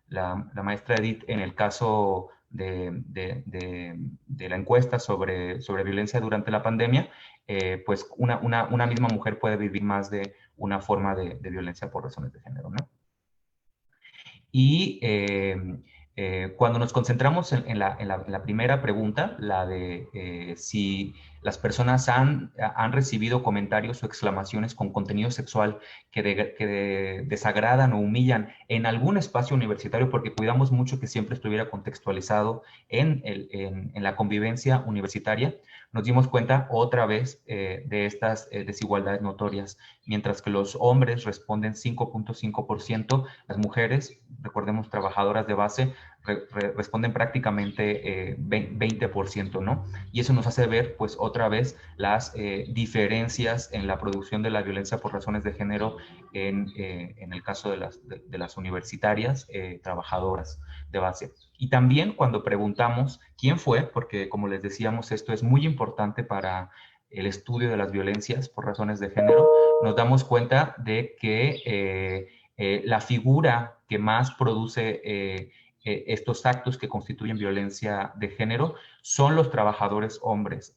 la maestra Edith en el caso de la encuesta sobre violencia durante la pandemia, pues una misma mujer puede vivir más de una forma de violencia por razones de género, ¿no? Y cuando nos concentramos en la primera pregunta, la de si las personas han recibido comentarios o exclamaciones con contenido sexual que desagradan o humillan en algún espacio universitario, porque cuidamos mucho que siempre estuviera contextualizado en la convivencia universitaria, nos dimos cuenta otra vez de estas desigualdades notorias. Mientras que los hombres responden 5.5%, las mujeres, recordemos, trabajadoras de base, responden prácticamente 20%, ¿no? Y eso nos hace ver, pues, otra vez las diferencias en la producción de la violencia por razones de género en el caso de las universitarias trabajadoras de base. Y también cuando preguntamos quién fue, porque como les decíamos, esto es muy importante para el estudio de las violencias por razones de género, nos damos cuenta de que la figura que más produce estos actos que constituyen violencia de género son los trabajadores hombres,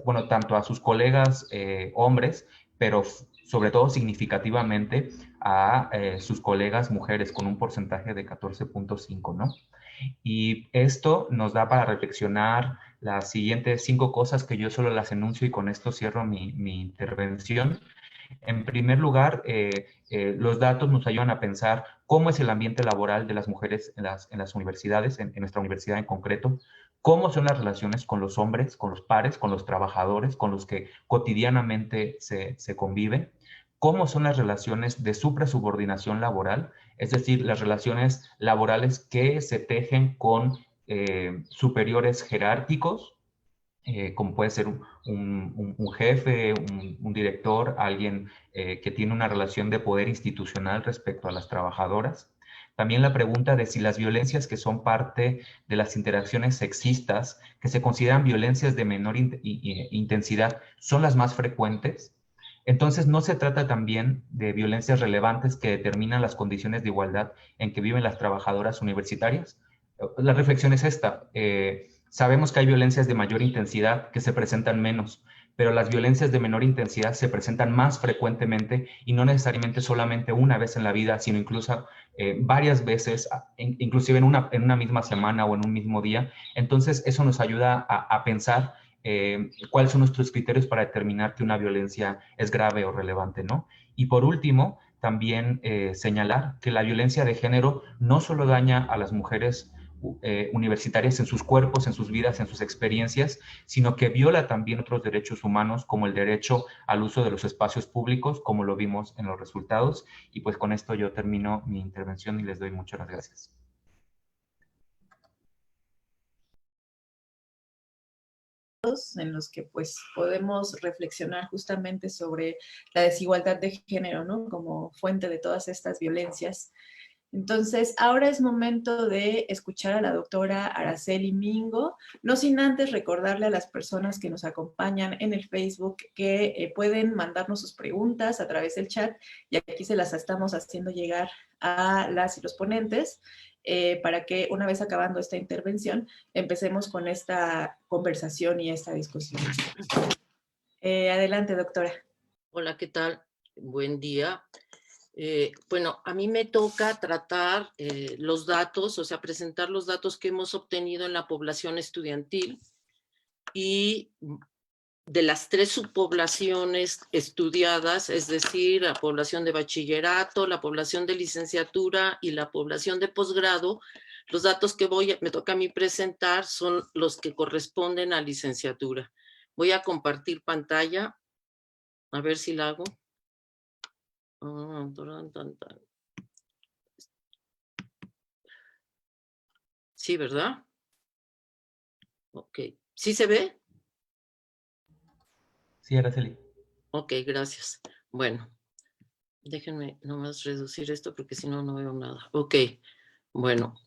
bueno, tanto a sus colegas hombres, pero sobre todo significativamente a sus colegas mujeres, con un porcentaje de 14.5, ¿no? Y esto nos da para reflexionar las siguientes 5 cosas que yo solo las enuncio y con esto cierro mi intervención. En primer lugar, los datos nos ayudan a pensar cómo es el ambiente laboral de las mujeres en las universidades, en nuestra universidad en concreto, cómo son las relaciones con los hombres, con los pares, con los trabajadores, con los que cotidianamente se convive, cómo son las relaciones de suprasubordinación laboral, es decir, las relaciones laborales que se tejen con superiores jerárquicos, como puede ser un jefe, un director, alguien que tiene una relación de poder institucional respecto a las trabajadoras. También la pregunta de si las violencias que son parte de las interacciones sexistas, que se consideran violencias de menor intensidad, son las más frecuentes. Entonces, no se trata también de violencias relevantes que determinan las condiciones de igualdad en que viven las trabajadoras universitarias. La reflexión es esta. Sabemos que hay violencias de mayor intensidad que se presentan menos, pero las violencias de menor intensidad se presentan más frecuentemente y no necesariamente solamente una vez en la vida, sino incluso varias veces, inclusive en una misma semana o en un mismo día. Entonces, eso nos ayuda a pensar cuáles son nuestros criterios para determinar que una violencia es grave o relevante, ¿no? Y por último, también señalar que la violencia de género no solo daña a las mujeres universitarias en sus cuerpos, en sus vidas, en sus experiencias, sino que viola también otros derechos humanos, como el derecho al uso de los espacios públicos, como lo vimos en los resultados. Y pues con esto yo termino mi intervención y les doy muchas gracias. En los que pues podemos reflexionar justamente sobre la desigualdad de género, ¿no? Como fuente de todas estas violencias. Entonces, ahora es momento de escuchar a la doctora Araceli Mingo, no sin antes recordarle a las personas que nos acompañan en el Facebook que pueden mandarnos sus preguntas a través del chat, y aquí se las estamos haciendo llegar a las y los ponentes, para que una vez acabando esta intervención, empecemos con esta conversación y esta discusión. Adelante, doctora. Hola, ¿qué tal? Buen día. Bueno, a mí me toca tratar los datos, o sea, presentar los datos que hemos obtenido en la población estudiantil y de las 3 subpoblaciones estudiadas, es decir, la población de bachillerato, la población de licenciatura y la población de posgrado. Los datos que me toca a mí presentar son los que corresponden a licenciatura. Voy a compartir pantalla, a ver si la hago. Sí, ¿verdad? Ok. ¿Sí se ve? Sí, Araceli. Ok, gracias. Bueno, déjenme nomás reducir esto porque si no, no veo nada. Ok, bueno.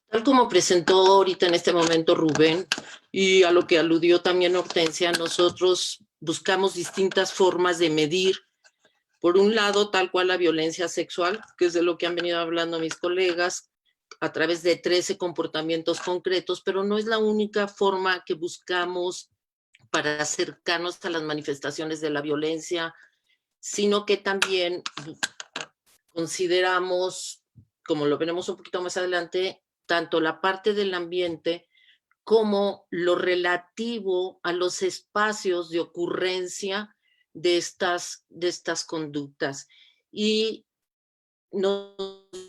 Tal como presentó ahorita en este momento Rubén y a lo que aludió también Hortensia, nosotros buscamos distintas formas de medir. Por un lado, tal cual la violencia sexual, que es de lo que han venido hablando mis colegas, a través de 13 comportamientos concretos, pero no es la única forma que buscamos para acercarnos a las manifestaciones de la violencia, sino que también consideramos, como lo veremos un poquito más adelante, tanto la parte del ambiente como lo relativo a los espacios de ocurrencia de estas conductas. Y nos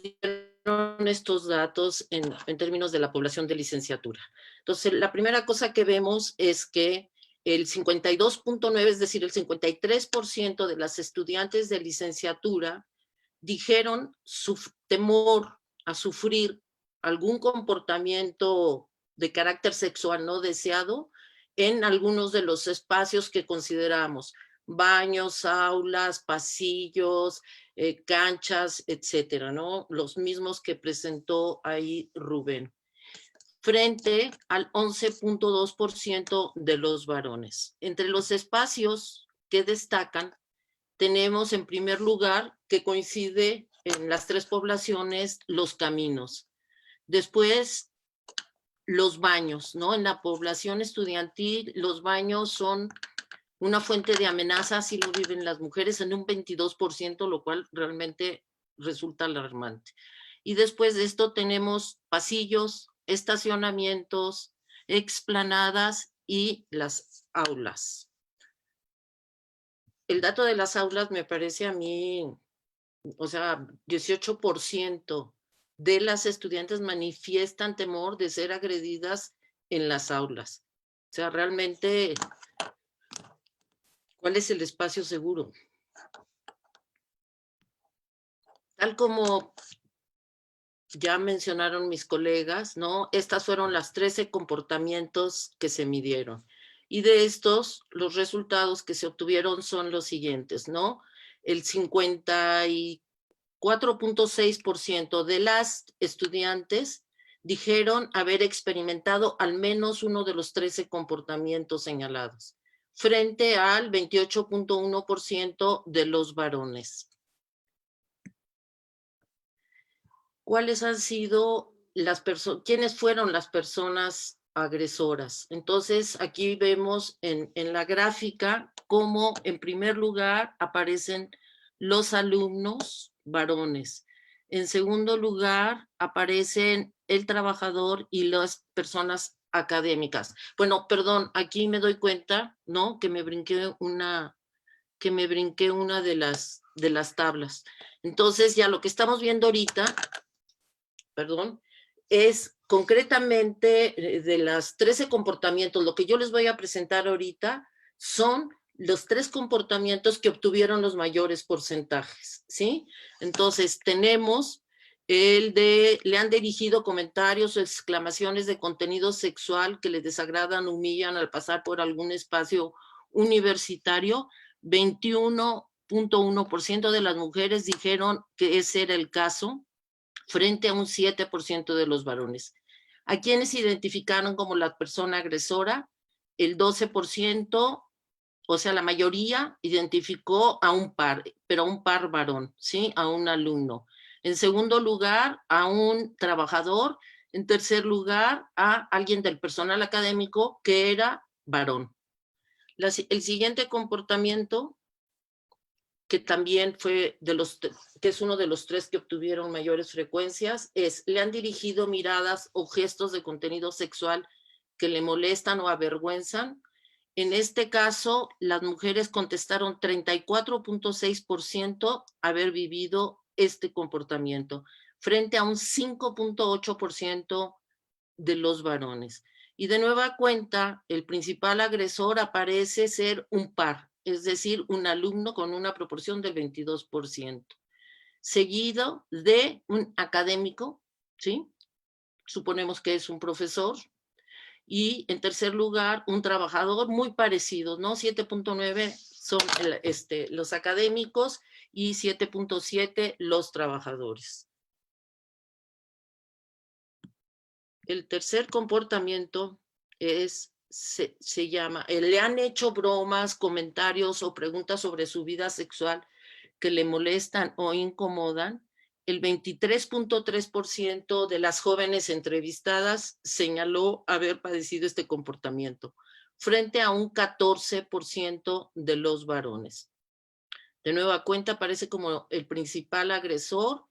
dieron estos datos en términos de la población de licenciatura. Entonces, la primera cosa que vemos es que el 52.9, es decir, el 53% de las estudiantes de licenciatura dijeron su temor a sufrir algún comportamiento de carácter sexual no deseado en algunos de los espacios que consideramos: baños, aulas, pasillos, canchas, etcétera, ¿no? Los mismos que presentó ahí Rubén, frente al 11.2% de los varones. Entre los espacios que destacan, tenemos en primer lugar, que coincide en las 3 poblaciones, los caminos. Después, los baños, ¿no? En la población estudiantil, los baños son una fuente de amenaza, así lo viven las mujeres, en un 22%, lo cual realmente resulta alarmante. Y después de esto tenemos pasillos, estacionamientos, explanadas y las aulas. El dato de las aulas me parece a mí, o sea, 18% de las estudiantes manifiestan temor de ser agredidas en las aulas. O sea, realmente, ¿cuál es el espacio seguro? Tal como ya mencionaron mis colegas, ¿no? Estas fueron las 13 comportamientos que se midieron. Y de estos, los resultados que se obtuvieron son los siguientes, ¿no? El 54.6% de las estudiantes dijeron haber experimentado al menos uno de los 13 comportamientos señalados, frente al 28.1% de los varones. ¿Cuáles han sido quiénes fueron las personas agresoras? Entonces, aquí vemos en la gráfica cómo en primer lugar aparecen los alumnos varones. En segundo lugar, aparecen el trabajador y las personas académicas. Bueno, perdón, aquí me doy cuenta, ¿no? Que me brinqué una de las tablas. Entonces, ya lo que estamos viendo ahorita, es concretamente de las 13 comportamientos. Lo que yo les voy a presentar ahorita son los 3 comportamientos que obtuvieron los mayores porcentajes, ¿sí? Entonces, tenemos le han dirigido comentarios o exclamaciones de contenido sexual que les desagradan, humillan al pasar por algún espacio universitario. 21.1% de las mujeres dijeron que ese era el caso, frente a un 7% de los varones. ¿A quienes identificaron como la persona agresora? El 12%, o sea, la mayoría identificó a un par, pero a un par varón, ¿sí? A un alumno. En segundo lugar, a un trabajador. En tercer lugar, a alguien del personal académico que era varón. El siguiente comportamiento, que también fue que es uno de los 3 que obtuvieron mayores frecuencias, es: le han dirigido miradas o gestos de contenido sexual que le molestan o avergüenzan. En este caso, las mujeres contestaron 34.6% haber vivido este comportamiento, frente a un 5.8% de los varones. Y de nueva cuenta, el principal agresor aparece ser un par, es decir, un alumno con una proporción del 22%, seguido de un académico, ¿sí? Suponemos que es un profesor. Y en tercer lugar, un trabajador, muy parecido, ¿no? 7.9 son los académicos y 7.7 los trabajadores. El tercer comportamiento se llama, le han hecho bromas, comentarios o preguntas sobre su vida sexual que le molestan o incomodan. El 23.3% de las jóvenes entrevistadas señaló haber padecido este comportamiento, frente a un 14% de los varones. De nueva cuenta, aparece como el principal agresor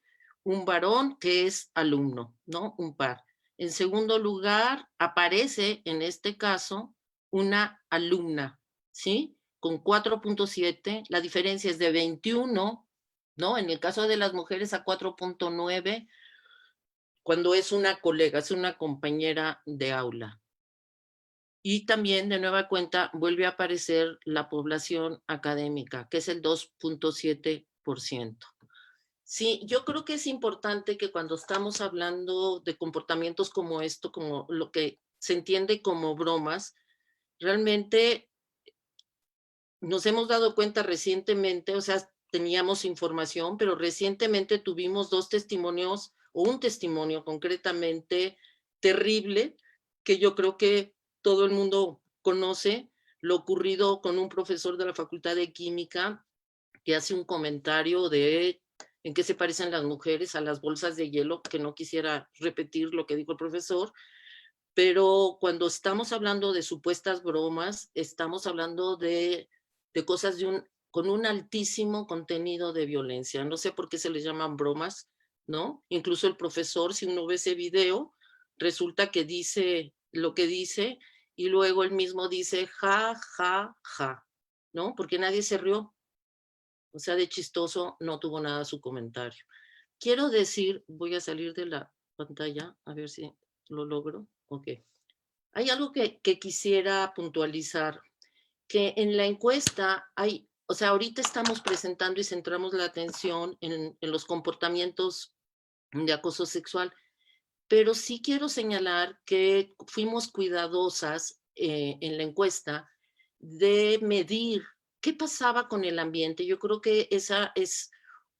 un varón que es alumno, ¿no? Un par. En segundo lugar, aparece en este caso una alumna, ¿sí? Con 4.7, la diferencia es de 21, ¿no? En el caso de las mujeres a 4.9, cuando es una colega, es una compañera de aula. Y también, de nueva cuenta, vuelve a aparecer la población académica, que es el 2.7%. Sí, yo creo que es importante que cuando estamos hablando de comportamientos como esto, como lo que se entiende como bromas, realmente nos hemos dado cuenta recientemente, o sea, teníamos información, pero recientemente tuvimos 2 testimonios, o un testimonio concretamente terrible, que yo creo que todo el mundo conoce, lo ocurrido con un profesor de la Facultad de Química que hace un comentario de en qué se parecen las mujeres a las bolsas de hielo, que no quisiera repetir lo que dijo el profesor, pero cuando estamos hablando de supuestas bromas, estamos hablando de cosas con un altísimo contenido de violencia. No sé por qué se les llaman bromas, ¿no? Incluso el profesor, si uno ve ese video, resulta que dice lo que dice y luego él mismo dice ja, ja, ja, ¿no? Porque nadie se rió. O sea, de chistoso no tuvo nada su comentario. Quiero decir, voy a salir de la pantalla, a ver si lo logro. Ok. Hay algo que quisiera puntualizar, que en la encuesta hay, o sea, ahorita estamos presentando y centramos la atención en los comportamientos de acoso sexual, pero sí quiero señalar que fuimos cuidadosas en la encuesta de medir qué pasaba con el ambiente. Yo creo que esa es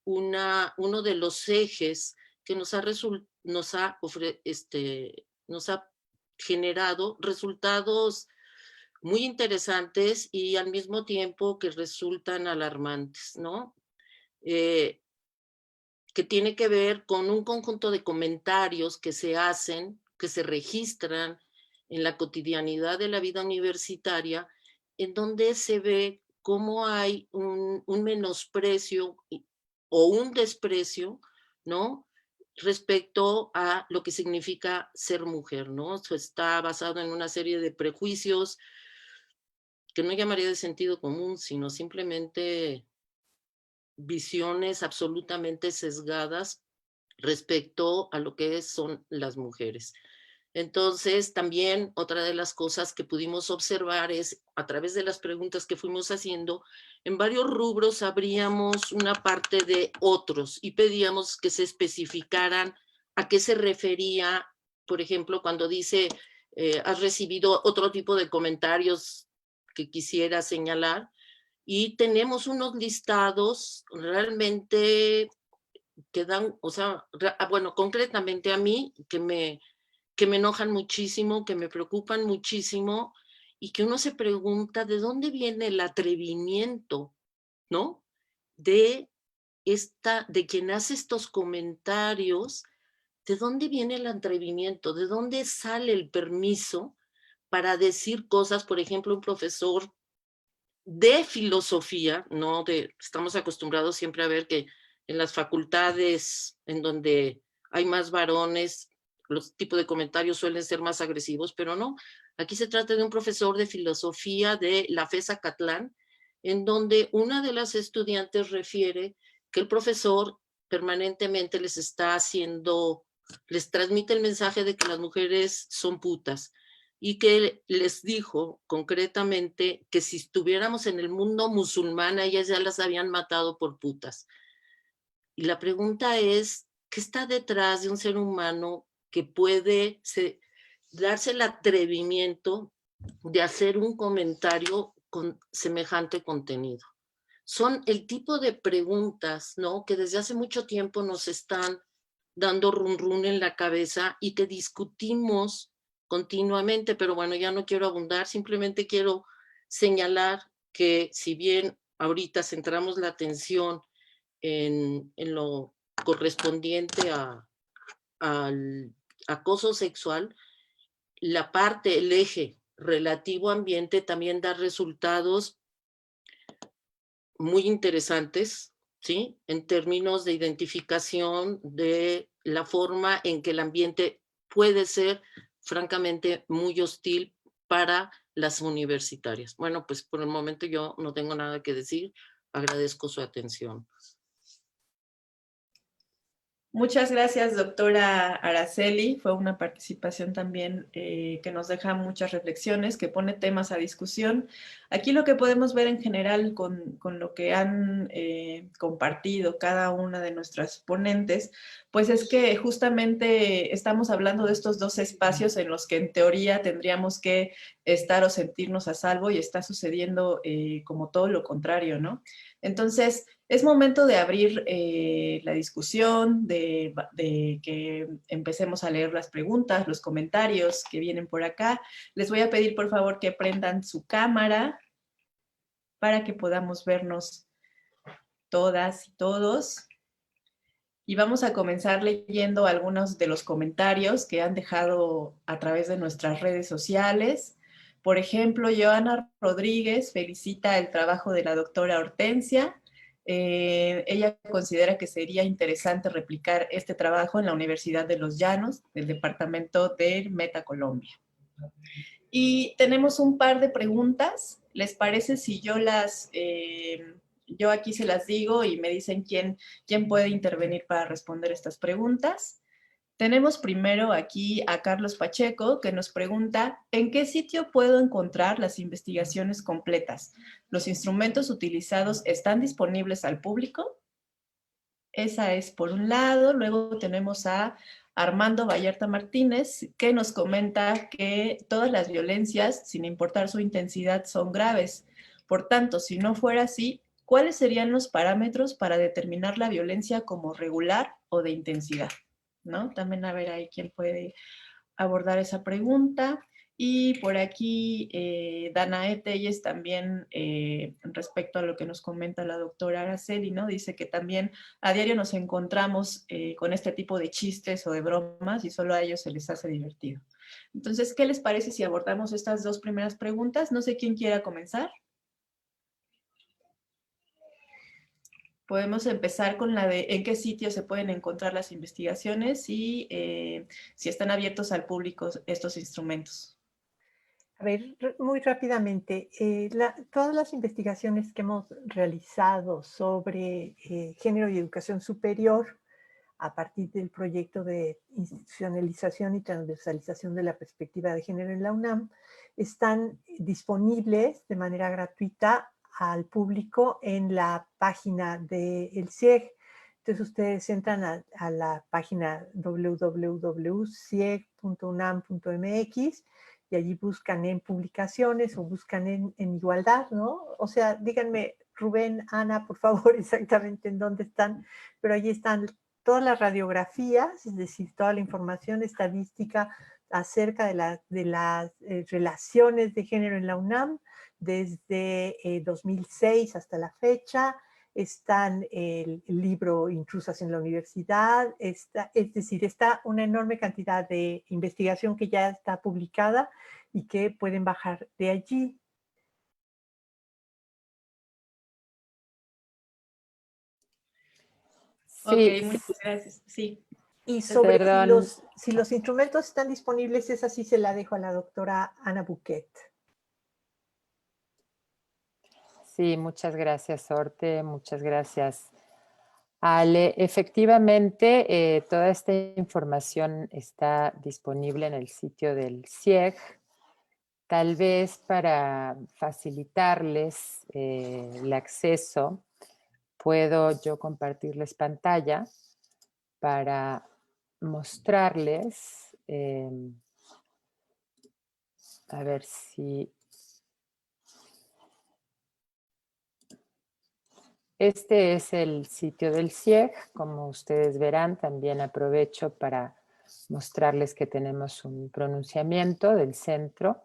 uno de los ejes que nos ha generado resultados muy interesantes y al mismo tiempo que resultan alarmantes, ¿no? Que tiene que ver con un conjunto de comentarios que se hacen, que se registran en la cotidianidad de la vida universitaria, en donde se ve cómo hay un menosprecio o un desprecio, ¿no? Respecto a lo que significa ser mujer, ¿no? Eso está basado en una serie de prejuicios que no llamaría de sentido común, sino simplemente visiones absolutamente sesgadas respecto a lo que son las mujeres. Entonces, también otra de las cosas que pudimos observar es, a través de las preguntas que fuimos haciendo, en varios rubros abríamos una parte de otros y pedíamos que se especificaran a qué se refería, por ejemplo, cuando dice, has recibido otro tipo de comentarios que quisiera señalar. y tenemos unos listados realmente que dan, o sea, bueno, concretamente a mí, que me enojan muchísimo, que me preocupan muchísimo, y que uno se pregunta de dónde viene el atrevimiento, ¿no? De quien hace estos comentarios, ¿de dónde viene el atrevimiento? ¿De dónde sale el permiso para decir cosas? Por ejemplo, un profesor de filosofía, no de, estamos acostumbrados siempre a ver que en las facultades en donde hay más varones, los tipos de comentarios suelen ser más agresivos, pero no. Aquí se trata de un profesor de filosofía de la FES Acatlán, en donde una de las estudiantes refiere que el profesor permanentemente les está haciendo, les transmite el mensaje de que las mujeres son putas, y que les dijo concretamente que si estuviéramos en el mundo musulmán, a ellas ya las habían matado por putas. Y la pregunta es, ¿qué está detrás de un ser humano que puede darse el atrevimiento de hacer un comentario con semejante contenido? Son el tipo de preguntas, ¿no?, que desde hace mucho tiempo nos están dando run run en la cabeza y que discutimos continuamente, pero bueno, ya no quiero abundar, simplemente quiero señalar que si bien ahorita centramos la atención en lo correspondiente al acoso sexual, la parte, el eje relativo ambiente también da resultados muy interesantes, ¿sí? En términos de identificación de la forma en que el ambiente puede ser francamente muy hostil para las universitarias. Bueno, pues por el momento yo no tengo nada que decir. Agradezco su atención. Muchas gracias, doctora Araceli. Fue una participación también que nos deja muchas reflexiones, que pone temas a discusión. Aquí lo que podemos ver en general con lo que han compartido cada una de nuestras ponentes, pues es que justamente estamos hablando de estos dos espacios en los que en teoría tendríamos que estar o sentirnos a salvo, y está sucediendo como todo lo contrario, ¿no? Entonces, es momento de abrir la discusión, de que empecemos a leer las preguntas, los comentarios que vienen por acá. Les voy a pedir, por favor, que prendan su cámara para que podamos vernos todas y todos. Y vamos a comenzar leyendo algunos de los comentarios que han dejado a través de nuestras redes sociales. Por ejemplo, Joana Rodríguez felicita el trabajo de la doctora Hortensia. Ella considera que sería interesante replicar este trabajo en la Universidad de Los Llanos, del departamento de Meta Colombia. Y tenemos un par de preguntas. ¿Les parece si yo yo aquí se las digo y me dicen quién puede intervenir para responder estas preguntas? Tenemos primero aquí a Carlos Pacheco, que nos pregunta, ¿en qué sitio puedo encontrar las investigaciones completas? ¿Los instrumentos utilizados están disponibles al público? Esa es por un lado. Luego tenemos a Armando Vallarta Martínez, que nos comenta que todas las violencias, sin importar su intensidad, son graves. Por tanto, si no fuera así, ¿cuáles serían los parámetros para determinar la violencia como regular o de intensidad? ¿No? También a ver ahí quién puede abordar esa pregunta. Y por aquí, Danae Telles también, respecto a lo que nos comenta la doctora Araceli, ¿no? Dice que también a diario nos encontramos con este tipo de chistes o de bromas y solo a ellos se les hace divertido. Entonces, ¿qué les parece si abordamos estas dos primeras preguntas? No sé quién quiera comenzar. Podemos empezar con la de en qué sitios se pueden encontrar las investigaciones y si están abiertos al público estos instrumentos. A ver, muy rápidamente, todas las investigaciones que hemos realizado sobre género y educación superior a partir del proyecto de institucionalización y transversalización de la perspectiva de género en la UNAM están disponibles de manera gratuita al público en la página del CIEG. Entonces ustedes entran a la página www.cieg.unam.mx y allí buscan en publicaciones o buscan en igualdad, ¿no? O sea, díganme, Rubén, Ana, por favor, exactamente en dónde están, pero allí están todas las radiografías, es decir, toda la información estadística acerca de las relaciones de género en la UNAM desde 2006 hasta la fecha. Están el libro Intrusas en la Universidad, es decir, está una enorme cantidad de investigación que ya está publicada y que pueden bajar de allí. Ok, Sí, muchas gracias. Sí. Y sobre perdón. si los instrumentos están disponibles, esa sí se la dejo a la doctora Ana Buquet. Sí, muchas gracias, Orte, muchas gracias, Ale. Efectivamente, toda esta información está disponible en el sitio del CIEG. Tal vez para facilitarles el acceso, puedo yo compartirles pantalla para mostrarles, a ver si... Este es el sitio del CIEG, como ustedes verán. También aprovecho para mostrarles que tenemos un pronunciamiento del centro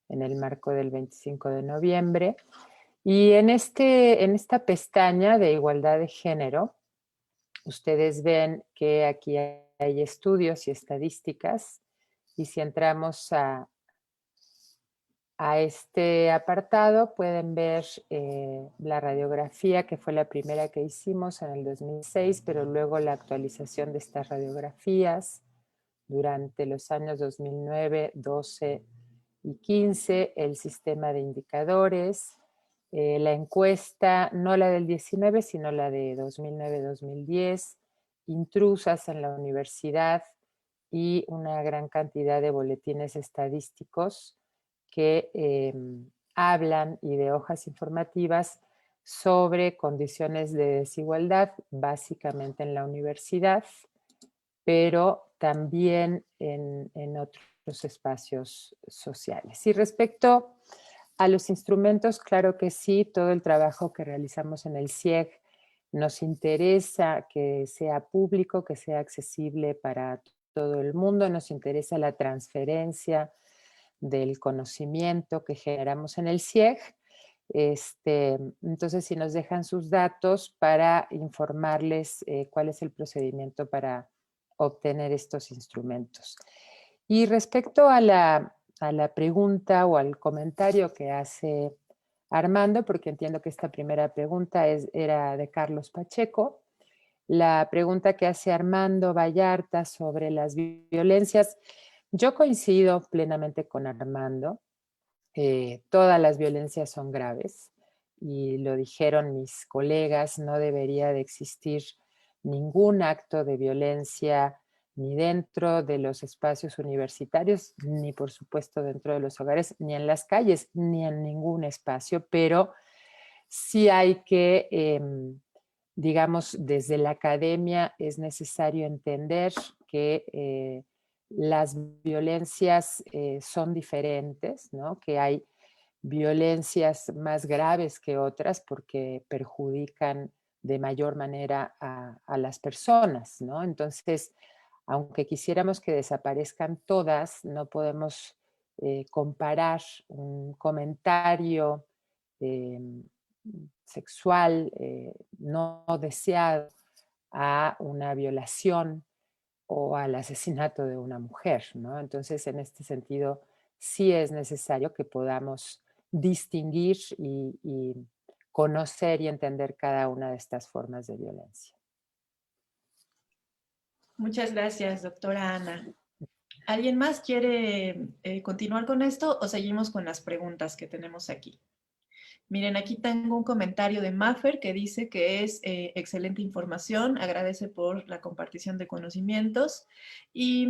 en el marco del 25 de noviembre. Y en esta pestaña de igualdad de género, ustedes ven que aquí hay estudios y estadísticas, y si entramos a este apartado pueden ver la radiografía, que fue la primera que hicimos en el 2006, pero luego la actualización de estas radiografías durante los años 2009, 12 y 15, el sistema de indicadores, la encuesta, no la del 19, sino la de 2009-2010, intrusas en la universidad y una gran cantidad de boletines estadísticos que hablan y de hojas informativas sobre condiciones de desigualdad, básicamente en la universidad, pero también en otros espacios sociales. Y respecto a los instrumentos, claro que sí, todo el trabajo que realizamos en el CIEG nos interesa que sea público, que sea accesible para todo el mundo, nos interesa la transferencia del conocimiento que generamos en el CIEG. Entonces, si nos dejan sus datos para informarles cuál es el procedimiento para obtener estos instrumentos. Y respecto a la pregunta o al comentario que hace Armando, porque entiendo que esta primera pregunta era de Carlos Pacheco, la pregunta que hace Armando Vallarta sobre las violencias, yo coincido plenamente con Armando. Todas las violencias son graves y lo dijeron mis colegas, no debería de existir ningún acto de violencia ni dentro de los espacios universitarios, ni por supuesto dentro de los hogares, ni en las calles, ni en ningún espacio, pero sí hay que, digamos, desde la academia es necesario entender que las violencias son diferentes, ¿no? Que hay violencias más graves que otras porque perjudican de mayor manera a las personas, ¿no? Entonces, aunque quisiéramos que desaparezcan todas, no podemos comparar un comentario eh, sexual no deseado a una violación o al asesinato de una mujer, ¿no? Entonces, en este sentido, sí es necesario que podamos distinguir y conocer y entender cada una de estas formas de violencia. Muchas gracias, doctora Ana. ¿Alguien más quiere continuar con esto o seguimos con las preguntas que tenemos aquí? Miren, aquí tengo un comentario de Maffer que dice que es excelente información, agradece por la compartición de conocimientos. Y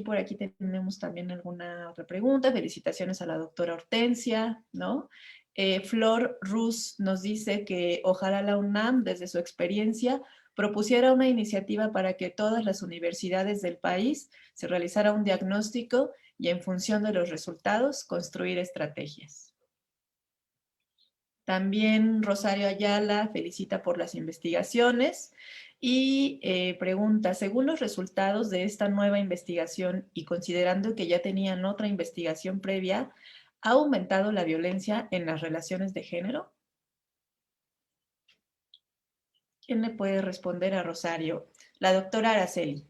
por aquí tenemos también alguna otra pregunta. Felicitaciones a la doctora Hortensia, ¿no? Flor Ruz nos dice que ojalá la UNAM, desde su experiencia, propusiera una iniciativa para que todas las universidades del país se realizara un diagnóstico y en función de los resultados construir estrategias. También Rosario Ayala felicita por las investigaciones y pregunta, según los resultados de esta nueva investigación y considerando que ya tenían otra investigación previa, ¿ha aumentado la violencia en las relaciones de género? ¿Quién le puede responder a Rosario? La doctora Araceli.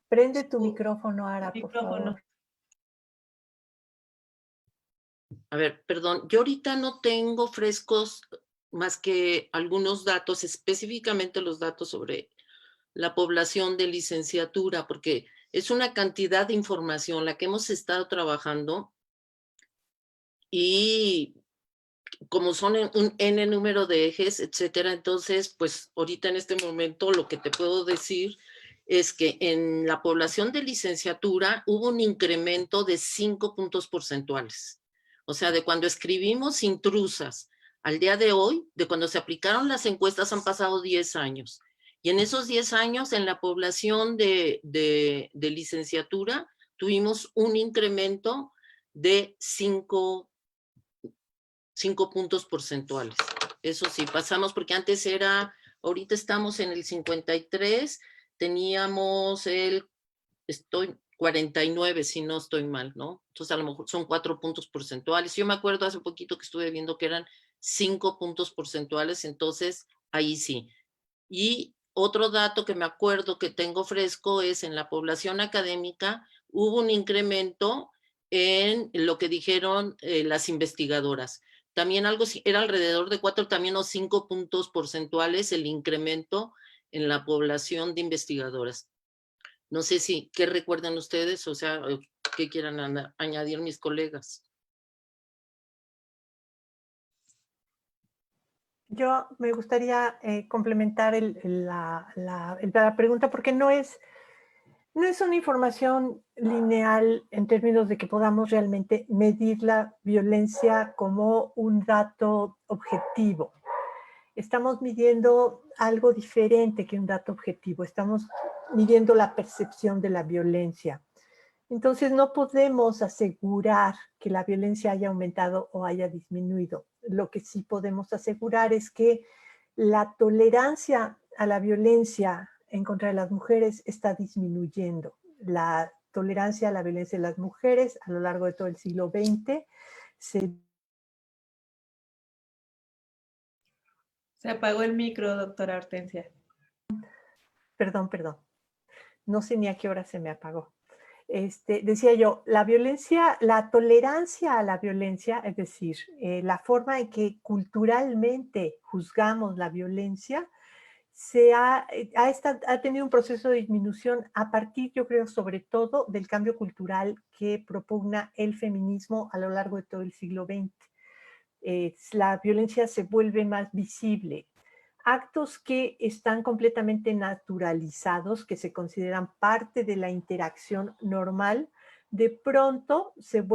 Prende tu micrófono, Ara, por Micrófono. favor. A ver, perdón, yo ahorita no tengo frescos más que algunos datos, específicamente los datos sobre la población de licenciatura, porque es una cantidad de información la que hemos estado trabajando y como son un N número de ejes, etcétera, entonces, pues ahorita en este momento lo que te puedo decir es que en la población de licenciatura hubo un incremento de 5 puntos porcentuales. O sea, de cuando escribimos intrusas al día de hoy, de cuando se aplicaron las encuestas han pasado 10 años. Y en esos 10 años, en la población de licenciatura, tuvimos un incremento de 5 puntos porcentuales. Eso sí, pasamos porque antes era, ahorita estamos en el 53, teníamos el, 49, si no estoy mal, ¿no? Entonces a lo mejor son 4 puntos porcentuales. Yo me acuerdo hace poquito que estuve viendo que eran 5 puntos porcentuales, entonces ahí sí. Y otro dato que me acuerdo que tengo fresco es en la población académica hubo un incremento en lo que dijeron las investigadoras. También algo era alrededor de 4 también o 5 puntos porcentuales el incremento en la población de investigadoras. No sé si, ¿qué recuerdan ustedes? O sea, ¿qué quieran añadir mis colegas? Yo me gustaría complementar la pregunta porque no es una información lineal en términos de que podamos realmente medir la violencia como un dato objetivo. Estamos midiendo algo diferente que un dato objetivo. Estamos midiendo la percepción de la violencia. Entonces no podemos asegurar que la violencia haya aumentado o haya disminuido. Lo que sí podemos asegurar es que la tolerancia a la violencia en contra de las mujeres está disminuyendo. La tolerancia a la violencia de las mujeres a lo largo de todo el siglo XX se... Se apagó el micro, doctora Hortensia. Perdón. No sé ni a qué hora se me apagó. Decía yo, la violencia, la tolerancia a la violencia, es decir, la forma en que culturalmente juzgamos la violencia, ha tenido un proceso de disminución a partir, yo creo, sobre todo del cambio cultural que propugna el feminismo a lo largo de todo el siglo XX. La violencia se vuelve más visible. Actos que están completamente naturalizados, que se consideran parte de la interacción normal, de pronto se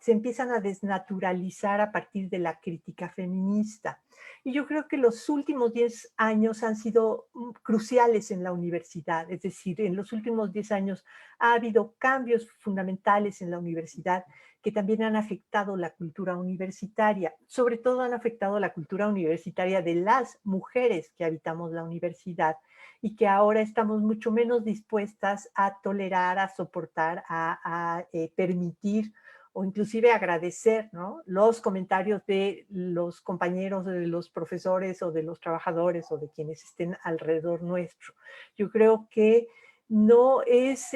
empiezan a desnaturalizar a partir de la crítica feminista. Y yo creo que los últimos 10 años han sido cruciales en la universidad, es decir, en los últimos 10 años ha habido cambios fundamentales en la universidad que también han afectado la cultura universitaria. Sobre todo han afectado la cultura universitaria de las mujeres que habitamos la universidad y que ahora estamos mucho menos dispuestas a tolerar, a soportar, a permitir o inclusive agradecer, ¿no?, los comentarios de los compañeros, de los profesores o de los trabajadores o de quienes estén alrededor nuestro. Yo creo que no es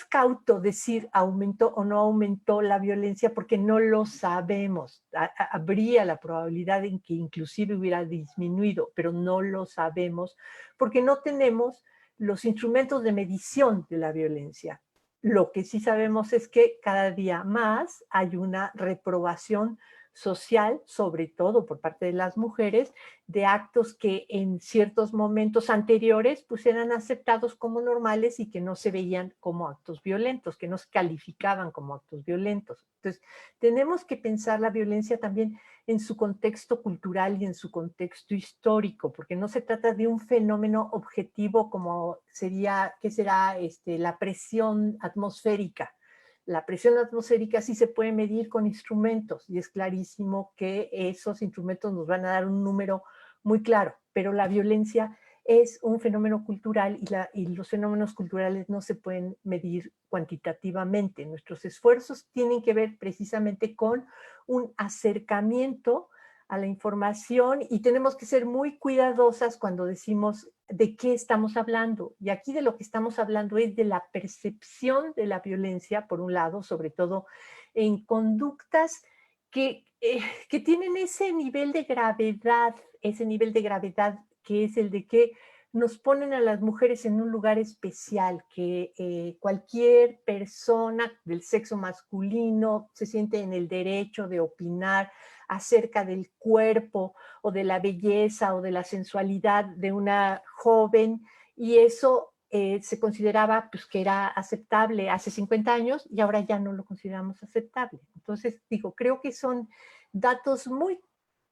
cauto decir aumentó o no aumentó la violencia porque no lo sabemos. Habría la probabilidad en que inclusive hubiera disminuido, pero no lo sabemos porque no tenemos los instrumentos de medición de la violencia. Lo que sí sabemos es que cada día más hay una reprobación social, sobre todo por parte de las mujeres, de actos que en ciertos momentos anteriores pues eran aceptados como normales y que no se veían como actos violentos, que no se calificaban como actos violentos. Entonces, tenemos que pensar la violencia también en su contexto cultural y en su contexto histórico, porque no se trata de un fenómeno objetivo como sería, ¿qué será? La presión atmosférica. La presión atmosférica sí se puede medir con instrumentos y es clarísimo que esos instrumentos nos van a dar un número muy claro, pero la violencia es un fenómeno cultural y los fenómenos culturales no se pueden medir cuantitativamente. Nuestros esfuerzos tienen que ver precisamente con un acercamiento a la información y tenemos que ser muy cuidadosas cuando decimos de qué estamos hablando. Y aquí de lo que estamos hablando es de la percepción de la violencia, por un lado, sobre todo en conductas que tienen ese nivel de gravedad que es el de que nos ponen a las mujeres en un lugar especial, que cualquier persona del sexo masculino se siente en el derecho de opinar acerca del cuerpo o de la belleza o de la sensualidad de una joven, y eso se consideraba pues, que era aceptable hace 50 años y ahora ya no lo consideramos aceptable. Entonces, digo, creo que son datos muy,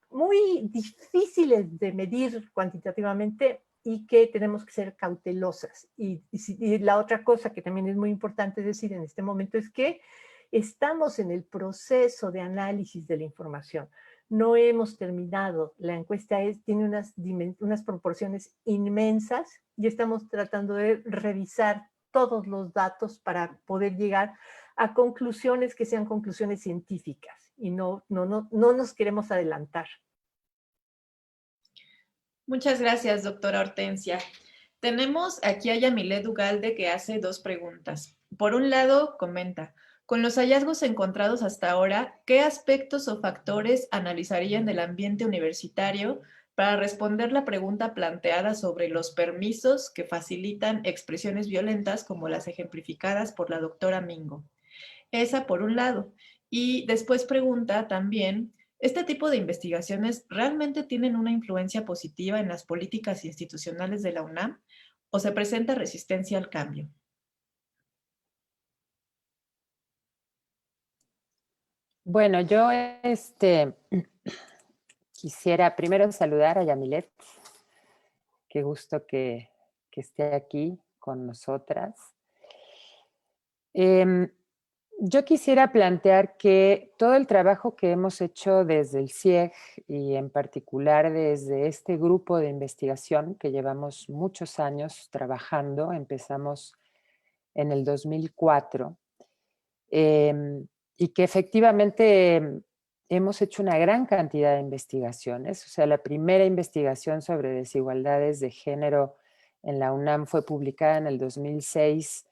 muy difíciles de medir cuantitativamente y que tenemos que ser cautelosas. Y la otra cosa que también es muy importante decir en este momento es que estamos en el proceso de análisis de la información. No hemos terminado. La encuesta tiene unas proporciones inmensas y estamos tratando de revisar todos los datos para poder llegar a conclusiones que sean conclusiones científicas y no nos queremos adelantar. Muchas gracias, doctora Hortensia. Tenemos aquí a Yamilet Ugalde que hace dos preguntas. Por un lado, comenta, con los hallazgos encontrados hasta ahora, ¿qué aspectos o factores analizarían del ambiente universitario para responder la pregunta planteada sobre los permisos que facilitan expresiones violentas como las ejemplificadas por la doctora Mingo? Esa por un lado. Y después pregunta también, ¿este tipo de investigaciones realmente tienen una influencia positiva en las políticas institucionales de la UNAM o se presenta resistencia al cambio? Bueno, yo quisiera primero saludar a Yamilet. Qué gusto que esté aquí con nosotras. Yo quisiera plantear que todo el trabajo que hemos hecho desde el CIEG y en particular desde este grupo de investigación que llevamos muchos años trabajando, empezamos en el 2004, y que efectivamente hemos hecho una gran cantidad de investigaciones. O sea, la primera investigación sobre desigualdades de género en la UNAM fue publicada en el 2006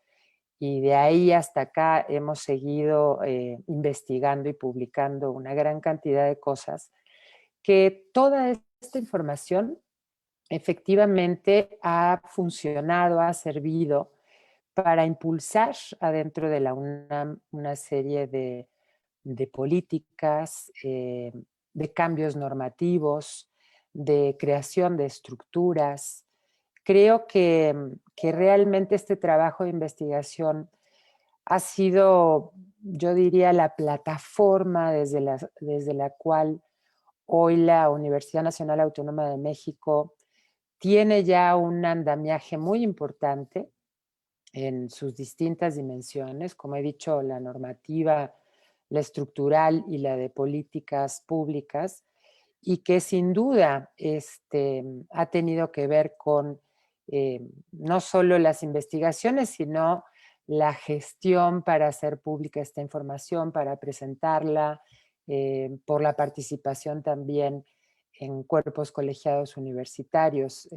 y de ahí hasta acá hemos seguido investigando y publicando una gran cantidad de cosas, que toda esta información efectivamente ha funcionado, ha servido para impulsar adentro de la UNAM una serie de políticas, de cambios normativos, de creación de estructuras. Creo que realmente este trabajo de investigación ha sido, yo diría, la plataforma desde la cual hoy la Universidad Nacional Autónoma de México tiene ya un andamiaje muy importante en sus distintas dimensiones, como he dicho, la normativa, la estructural y la de políticas públicas, y que sin duda ha tenido que ver con no solo las investigaciones, sino la gestión para hacer pública esta información, para presentarla, por la participación también en cuerpos colegiados universitarios,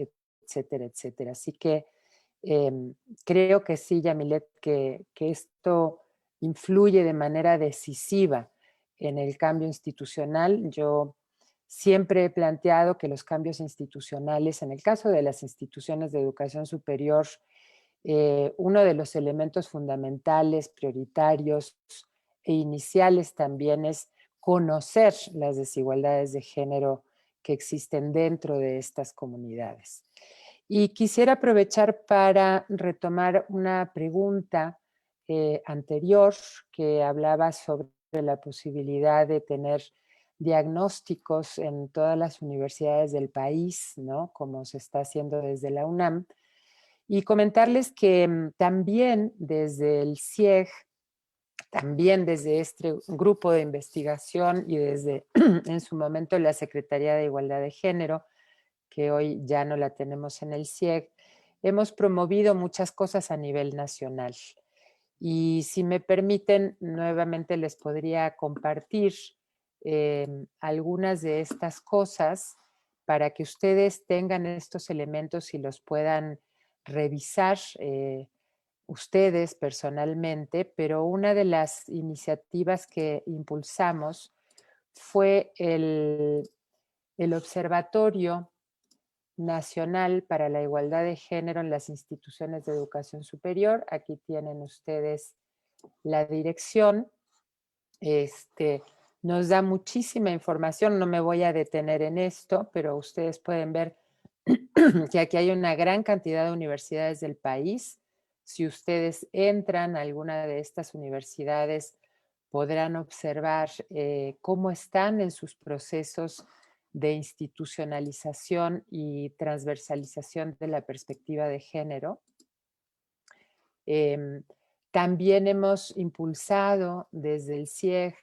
etcétera, etcétera. Así que creo que sí, Yamilet, que esto influye de manera decisiva en el cambio institucional. Yo siempre he planteado que los cambios institucionales, en el caso de las instituciones de educación superior, uno de los elementos fundamentales, prioritarios e iniciales también es conocer las desigualdades de género que existen dentro de estas comunidades. Y quisiera aprovechar para retomar una pregunta anterior que hablaba sobre la posibilidad de tener diagnósticos en todas las universidades del país, ¿no? Como se está haciendo desde la UNAM. Y comentarles que también desde el CIEG, también desde este grupo de investigación y desde en su momento la Secretaría de Igualdad de Género, que hoy ya no la tenemos en el CIEG, hemos promovido muchas cosas a nivel nacional. Y si me permiten, nuevamente les podría compartir algunas de estas cosas para que ustedes tengan estos elementos y los puedan revisar ustedes personalmente, pero una de las iniciativas que impulsamos fue el Observatorio Nacional para la Igualdad de Género en las Instituciones de Educación Superior. Aquí tienen ustedes la dirección. Nos da muchísima información, no me voy a detener en esto, pero ustedes pueden ver que aquí hay una gran cantidad de universidades del país. Si ustedes entran a alguna de estas universidades, podrán observar cómo están en sus procesos de institucionalización y transversalización de la perspectiva de género. También hemos impulsado desde el CIEG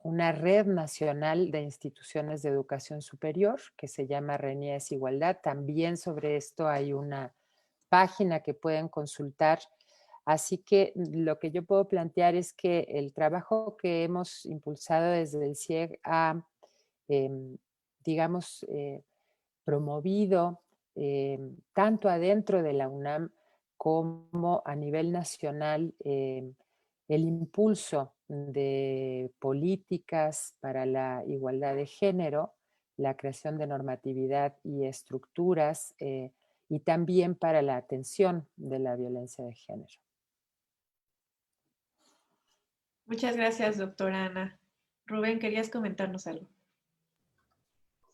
una red nacional de instituciones de educación superior que se llama RENIES Igualdad. También sobre esto hay una página que pueden consultar. Así que lo que yo puedo plantear es que el trabajo que hemos impulsado desde el CIEG ha, digamos, promovido tanto adentro de la UNAM como a nivel nacional el impulso de políticas para la igualdad de género, la creación de normatividad y estructuras y también para la atención de la violencia de género. Muchas gracias, doctora Ana. Rubén, ¿querías comentarnos algo?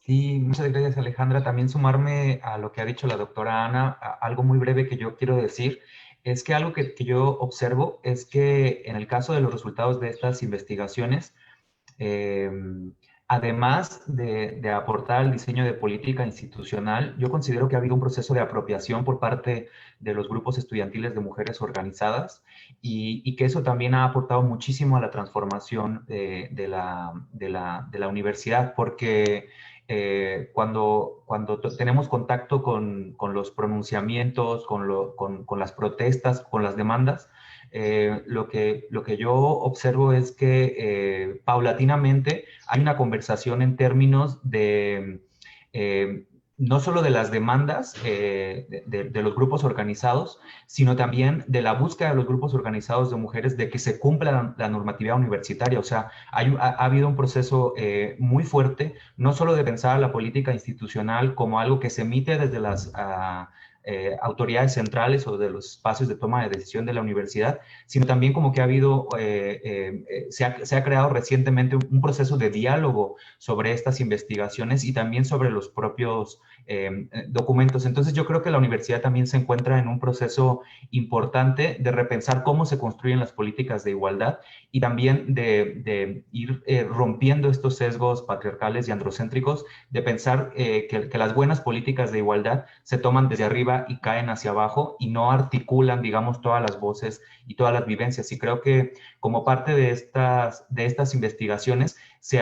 Sí, muchas gracias, Alejandra. También sumarme a lo que ha dicho la doctora Ana, algo muy breve que yo quiero decir, es que algo que yo observo es que en el caso de los resultados de estas investigaciones, además de aportar al diseño de política institucional, yo considero que ha habido un proceso de apropiación por parte de los grupos estudiantiles de mujeres organizadas y que eso también ha aportado muchísimo a la transformación de la universidad, porque cuando tenemos contacto con los pronunciamientos, con las protestas, con las demandas, lo que yo observo es que paulatinamente hay una conversación en términos de no solo de las demandas de los grupos organizados, sino también de la búsqueda de los grupos organizados de mujeres de que se cumpla la normatividad universitaria. O sea, ha habido un proceso muy fuerte, no solo de pensar la política institucional como algo que se emite desde las autoridades centrales o de los espacios de toma de decisión de la universidad, sino también como que ha habido, se ha creado recientemente un proceso de diálogo sobre estas investigaciones y también sobre los propios documentos. Entonces yo creo que la universidad también se encuentra en un proceso importante de repensar cómo se construyen las políticas de igualdad y también de ir rompiendo estos sesgos patriarcales y androcéntricos, de pensar que las buenas políticas de igualdad se toman desde arriba y caen hacia abajo y no articulan, digamos, todas las voces y todas las vivencias. Y creo que como parte de estas investigaciones se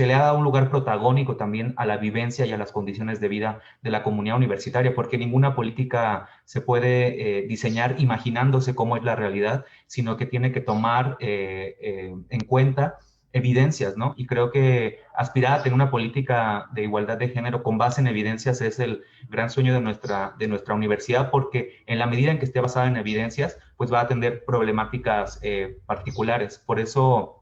le ha dado un lugar protagónico también a la vivencia y a las condiciones de vida de la comunidad universitaria, porque ninguna política se puede diseñar imaginándose cómo es la realidad, sino que tiene que tomar en cuenta evidencias, ¿no? Y creo que aspirar a tener una política de igualdad de género con base en evidencias es el gran sueño de nuestra universidad, porque en la medida en que esté basada en evidencias, pues va a atender problemáticas particulares. Por eso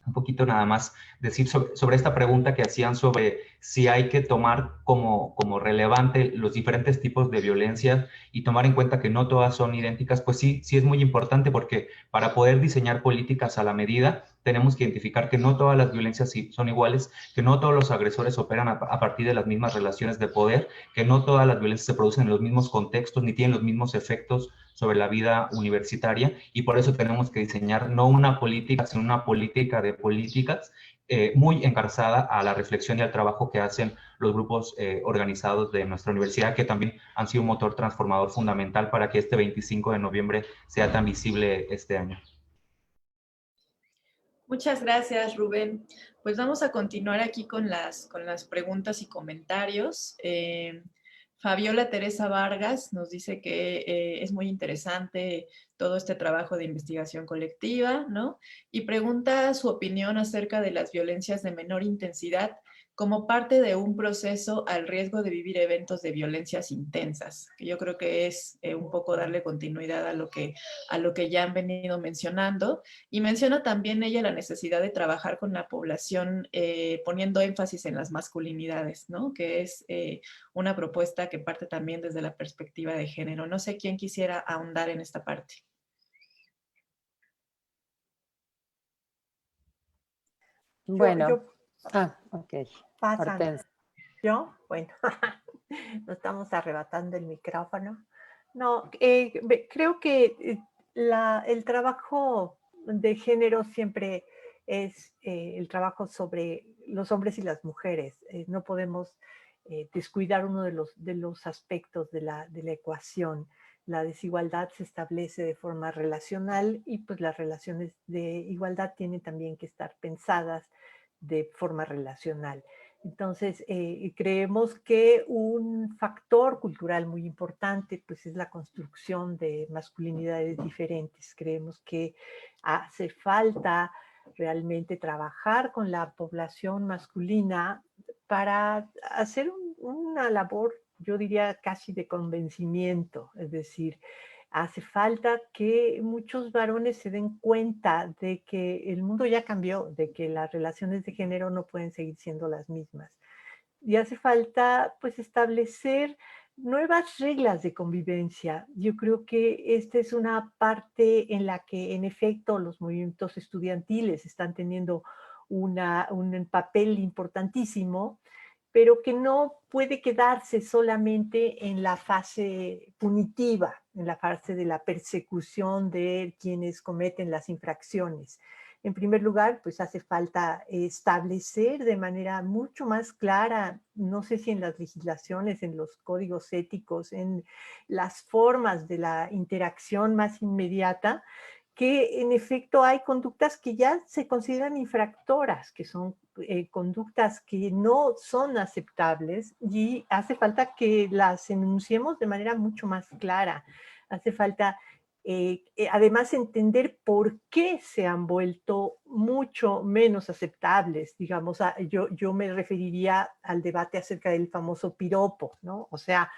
un poquito nada más decir sobre esta pregunta que hacían sobre si hay que tomar como relevante los diferentes tipos de violencia y tomar en cuenta que no todas son idénticas, pues sí, sí es muy importante, porque para poder diseñar políticas a la medida tenemos que identificar que no todas las violencias son iguales, que no todos los agresores operan a partir de las mismas relaciones de poder, que no todas las violencias se producen en los mismos contextos ni tienen los mismos efectos sobre la vida universitaria, y por eso tenemos que diseñar no una política, sino una política de políticas muy encarzada a la reflexión y al trabajo que hacen los grupos organizados de nuestra universidad, que también han sido un motor transformador fundamental para que este 25 de noviembre sea tan visible este año. Muchas gracias, Rubén. Pues vamos a continuar aquí con las preguntas y comentarios. Fabiola Teresa Vargas nos dice que es muy interesante todo este trabajo de investigación colectiva, ¿no? Y pregunta su opinión acerca de las violencias de menor intensidad como parte de un proceso al riesgo de vivir eventos de violencias intensas, que yo creo que es un poco darle continuidad a lo que ya han venido mencionando. Y menciona también ella la necesidad de trabajar con la población poniendo énfasis en las masculinidades, ¿no? Que es una propuesta que parte también desde la perspectiva de género. No sé quién quisiera ahondar en esta parte. Bueno, ok. Pasan. Hortensia. ¿Yo? Bueno, nos estamos arrebatando el micrófono. No, creo que el trabajo de género siempre es el trabajo sobre los hombres y las mujeres. No podemos descuidar uno de los aspectos de la ecuación. La desigualdad se establece de forma relacional y pues las relaciones de igualdad tienen también que estar pensadas de forma relacional. Entonces, creemos que un factor cultural muy importante pues, es la construcción de masculinidades diferentes. Creemos que hace falta realmente trabajar con la población masculina para hacer una labor, yo diría, casi de convencimiento. Es decir, hace falta que muchos varones se den cuenta de que el mundo ya cambió, de que las relaciones de género no pueden seguir siendo las mismas. Y hace falta, pues, establecer nuevas reglas de convivencia. Yo creo que esta es una parte en la que, en efecto, los movimientos estudiantiles están teniendo un papel importantísimo, pero que no puede quedarse solamente en la fase punitiva, en la fase de la persecución de quienes cometen las infracciones. En primer lugar, pues hace falta establecer de manera mucho más clara, no sé si en las legislaciones, en los códigos éticos, en las formas de la interacción más inmediata, que en efecto hay conductas que ya se consideran infractoras, que son conductas que no son aceptables, y hace falta que las enunciemos de manera mucho más clara. Hace falta además entender por qué se han vuelto mucho menos aceptables. Digamos, yo me referiría al debate acerca del famoso piropo, ¿no? O sea,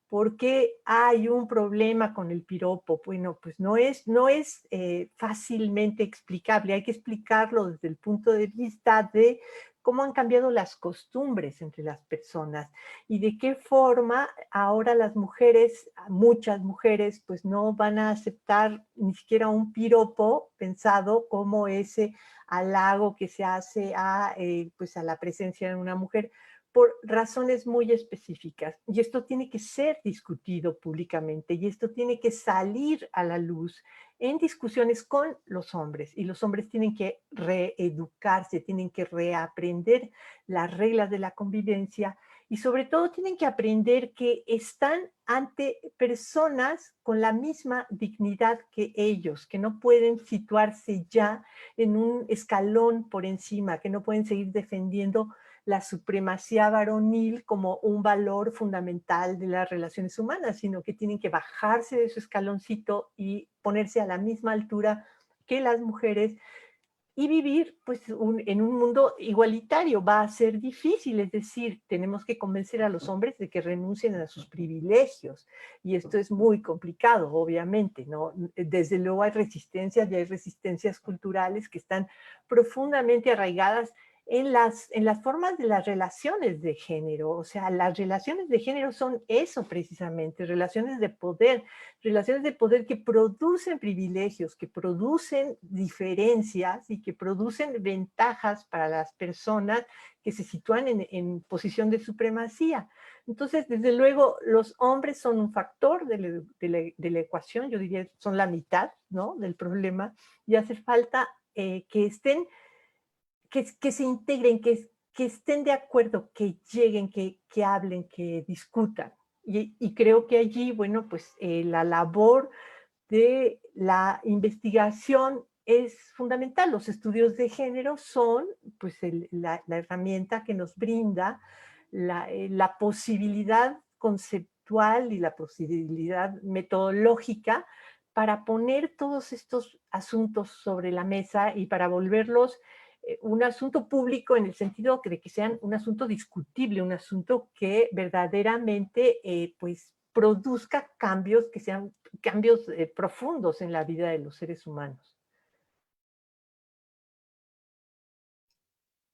¿por qué hay un problema con el piropo? Bueno, pues no es fácilmente explicable. Hay que explicarlo desde el punto de vista de cómo han cambiado las costumbres entre las personas y de qué forma ahora las mujeres, muchas mujeres, pues no van a aceptar ni siquiera un piropo pensado como ese halago que se hace pues a la presencia de una mujer, por razones muy específicas. Y esto tiene que ser discutido públicamente y esto tiene que salir a la luz en discusiones con los hombres. Y los hombres tienen que reeducarse, tienen que reaprender las reglas de la convivencia y sobre todo tienen que aprender que están ante personas con la misma dignidad que ellos, que no pueden situarse ya en un escalón por encima, que no pueden seguir defendiendo la supremacía varonil como un valor fundamental de las relaciones humanas, sino que tienen que bajarse de su escaloncito y ponerse a la misma altura que las mujeres y vivir pues, en un mundo igualitario. Va a ser difícil, es decir, tenemos que convencer a los hombres de que renuncien a sus privilegios. Y esto es muy complicado, obviamente, ¿no? Desde luego hay resistencias, y hay resistencias culturales que están profundamente arraigadas en las formas de las relaciones de género. O sea, las relaciones de género son eso precisamente, relaciones de poder que producen privilegios, que producen diferencias y que producen ventajas para las personas que se sitúan en posición de supremacía. Entonces, desde luego, los hombres son un factor de la ecuación, yo diría son la mitad, ¿no?, del problema, y hace falta que estén, que se integren, que estén de acuerdo, que lleguen, que hablen, que discutan. Y creo que allí, bueno, pues la labor de la investigación es fundamental. Los estudios de género son pues la herramienta que nos brinda la posibilidad conceptual y la posibilidad metodológica para poner todos estos asuntos sobre la mesa y para volverlos un asunto público en el sentido de que sean un asunto discutible, un asunto que verdaderamente pues produzca cambios que sean cambios profundos en la vida de los seres humanos.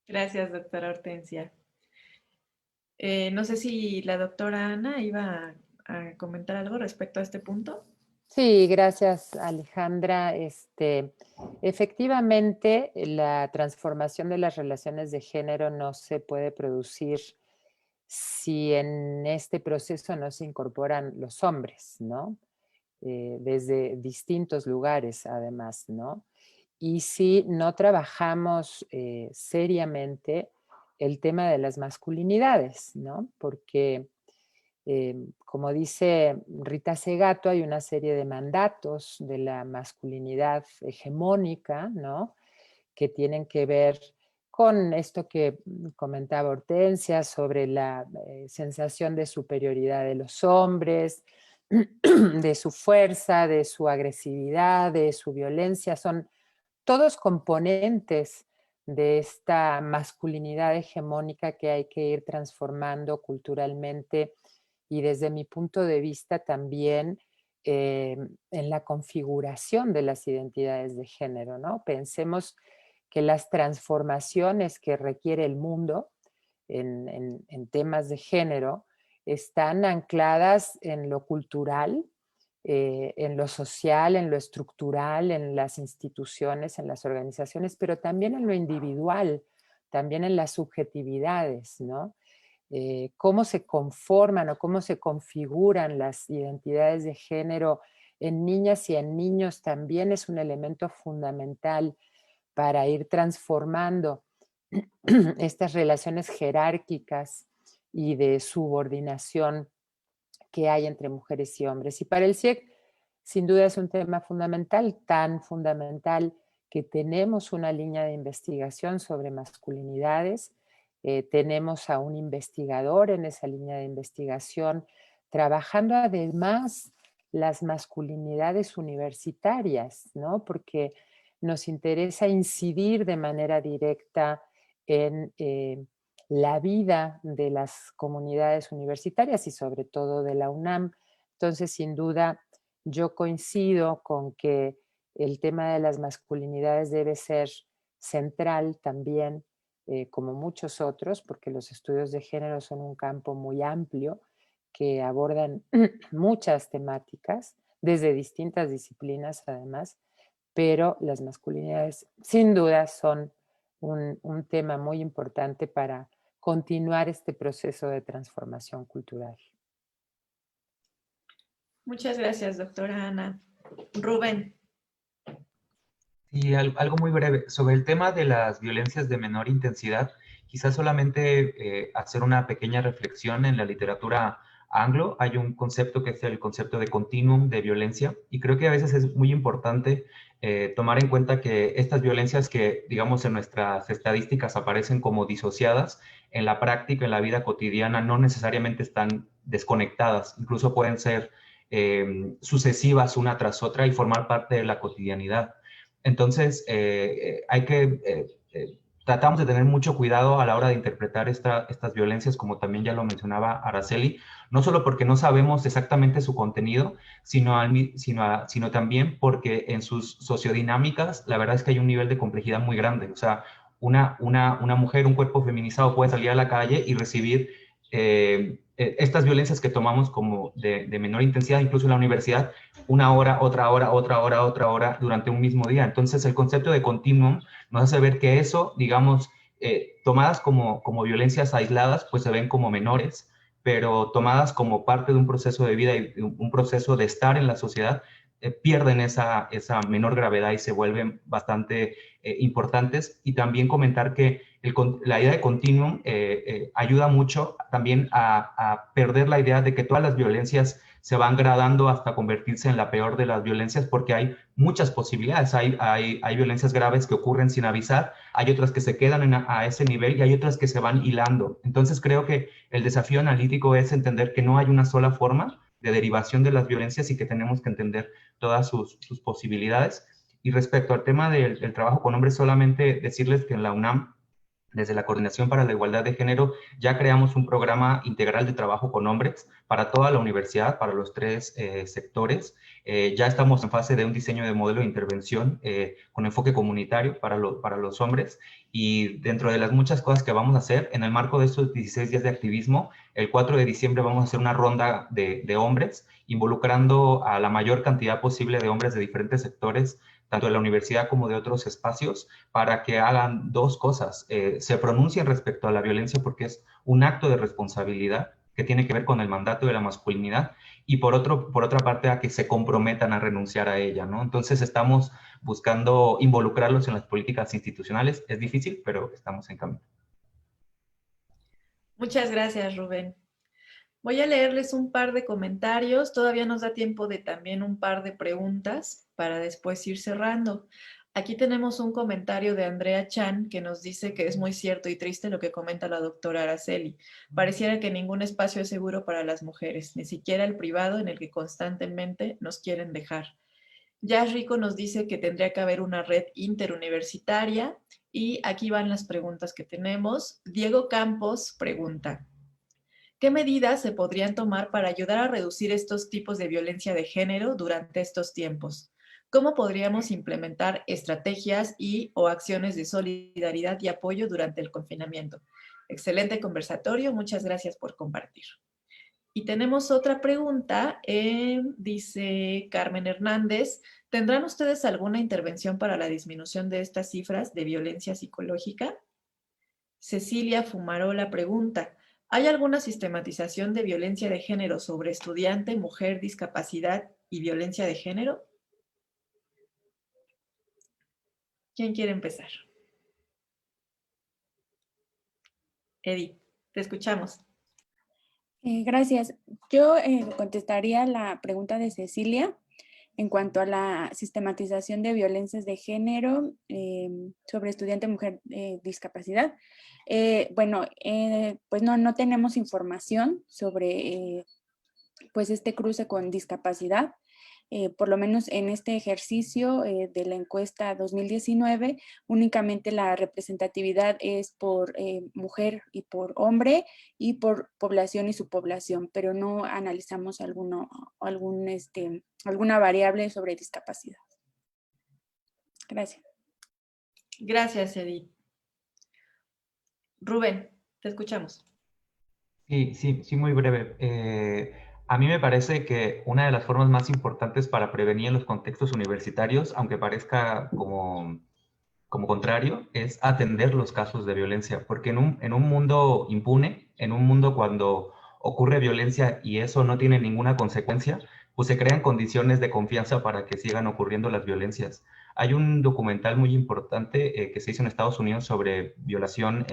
Gracias, doctora Hortensia. No sé si la doctora Ana iba a comentar algo respecto a este punto. Sí, gracias, Alejandra. Efectivamente, la transformación de las relaciones de género no se puede producir si en este proceso no se incorporan los hombres, ¿no? Desde distintos lugares, además, ¿no? Y si no trabajamos seriamente el tema de las masculinidades, ¿no? Porque como dice Rita Segato, hay una serie de mandatos de la masculinidad hegemónica, ¿no?, que tienen que ver con esto que comentaba Hortensia sobre la sensación de superioridad de los hombres, de su fuerza, de su agresividad, de su violencia. Son todos componentes de esta masculinidad hegemónica que hay que ir transformando culturalmente y desde mi punto de vista también en la configuración de las identidades de género, ¿no? Pensemos que las transformaciones que requiere el mundo en temas de género están ancladas en lo cultural, en lo social, en lo estructural, en las instituciones, en las organizaciones, pero también en lo individual, también en las subjetividades, ¿no? Cómo se conforman o cómo se configuran las identidades de género en niñas y en niños también es un elemento fundamental para ir transformando estas relaciones jerárquicas y de subordinación que hay entre mujeres y hombres. Y para el CIEC, sin duda es un tema fundamental, tan fundamental que tenemos una línea de investigación sobre masculinidades. Tenemos a un investigador en esa línea de investigación trabajando además las masculinidades universitarias, ¿no? Porque nos interesa incidir de manera directa en la vida de las comunidades universitarias y sobre todo de la UNAM. Entonces, sin duda, yo coincido con que el tema de las masculinidades debe ser central también, como muchos otros, porque los estudios de género son un campo muy amplio que abordan muchas temáticas desde distintas disciplinas además, pero las masculinidades sin duda son un tema muy importante para continuar este proceso de transformación cultural. Muchas gracias, doctora Ana. Rubén. Y algo muy breve. Sobre el tema de las violencias de menor intensidad, quizás solamente hacer una pequeña reflexión. En la literatura anglo hay un concepto que es el concepto de continuum de violencia, y creo que a veces es muy importante tomar en cuenta que estas violencias que, digamos, en nuestras estadísticas aparecen como disociadas, en la práctica, en la vida cotidiana, no necesariamente están desconectadas, incluso pueden ser sucesivas una tras otra y formar parte de la cotidianidad. Entonces, tratamos de tener mucho cuidado a la hora de interpretar estas violencias, como también ya lo mencionaba Araceli, no solo porque no sabemos exactamente su contenido, sino también porque en sus sociodinámicas, la verdad es que hay un nivel de complejidad muy grande. O sea, una mujer, un cuerpo feminizado puede salir a la calle y recibir estas violencias que tomamos como de menor intensidad, incluso en la universidad, una hora, otra hora, otra hora, otra hora, durante un mismo día. Entonces, el concepto de continuum nos hace ver que eso, digamos, tomadas como violencias aisladas, pues se ven como menores, pero tomadas como parte de un proceso de vida y un proceso de estar en la sociedad, pierden esa menor gravedad y se vuelven bastante importantes. Y también comentar que la idea de continuum ayuda mucho también a perder la idea de que todas las violencias se van gradando hasta convertirse en la peor de las violencias, porque hay muchas posibilidades. Hay violencias graves que ocurren sin avisar, hay otras que se quedan a ese nivel y hay otras que se van hilando. Entonces creo que el desafío analítico es entender que no hay una sola forma de derivación de las violencias y que tenemos que entender todas sus posibilidades. Y respecto al tema del trabajo con hombres, solamente decirles que en la UNAM, desde la Coordinación para la Igualdad de Género, ya creamos un programa integral de trabajo con hombres para toda la universidad, para los 3 sectores. Ya estamos en fase de un diseño de modelo de intervención con enfoque comunitario para los hombres. Y dentro de las muchas cosas que vamos a hacer, en el marco de estos 16 días de activismo, el 4 de diciembre vamos a hacer una ronda de hombres, involucrando a la mayor cantidad posible de hombres de diferentes sectores, tanto de la universidad como de otros espacios, para que hagan 2 cosas. Se pronuncien respecto a la violencia porque es un acto de responsabilidad que tiene que ver con el mandato de la masculinidad, y por otra parte a que se comprometan a renunciar a ella, ¿no? Entonces estamos buscando involucrarlos en las políticas institucionales. Es difícil, pero estamos en camino. Muchas gracias, Rubén. Voy a leerles un par de comentarios. Todavía nos da tiempo de también un par de preguntas para después ir cerrando. Aquí tenemos un comentario de Andrea Chan que nos dice que es muy cierto y triste lo que comenta la doctora Araceli. Pareciera que ningún espacio es seguro para las mujeres, ni siquiera el privado en el que constantemente nos quieren dejar. Jazz Rico nos dice que tendría que haber una red interuniversitaria y aquí van las preguntas que tenemos. Diego Campos pregunta: ¿qué medidas se podrían tomar para ayudar a reducir estos tipos de violencia de género durante estos tiempos? ¿Cómo podríamos implementar estrategias o acciones de solidaridad y apoyo durante el confinamiento? Excelente conversatorio, muchas gracias por compartir. Y tenemos otra pregunta, dice Carmen Hernández: ¿tendrán ustedes alguna intervención para la disminución de estas cifras de violencia psicológica? Cecilia Fumarola pregunta: ¿hay alguna sistematización de violencia de género sobre estudiante, mujer, discapacidad y violencia de género? ¿Quién quiere empezar? Edith, te escuchamos. Gracias. Yo contestaría la pregunta de Cecilia en cuanto a la sistematización de violencias de género sobre estudiante, mujer, discapacidad. Pues no tenemos información sobre pues este cruce con discapacidad. Por lo menos en este ejercicio de la encuesta 2019, únicamente la representatividad es por mujer y por hombre y por población y subpoblación, pero no analizamos alguna variable sobre discapacidad. Gracias. Gracias, Edith. Rubén, te escuchamos. Sí, muy breve. A mí me parece que una de las formas más importantes para prevenir en los contextos universitarios, aunque parezca como contrario, es atender los casos de violencia, porque en un mundo impune, en un mundo cuando ocurre violencia y eso no tiene ninguna consecuencia, pues se crean condiciones de confianza para que sigan ocurriendo las violencias. Hay un documental muy importante que se hizo en Estados Unidos sobre violación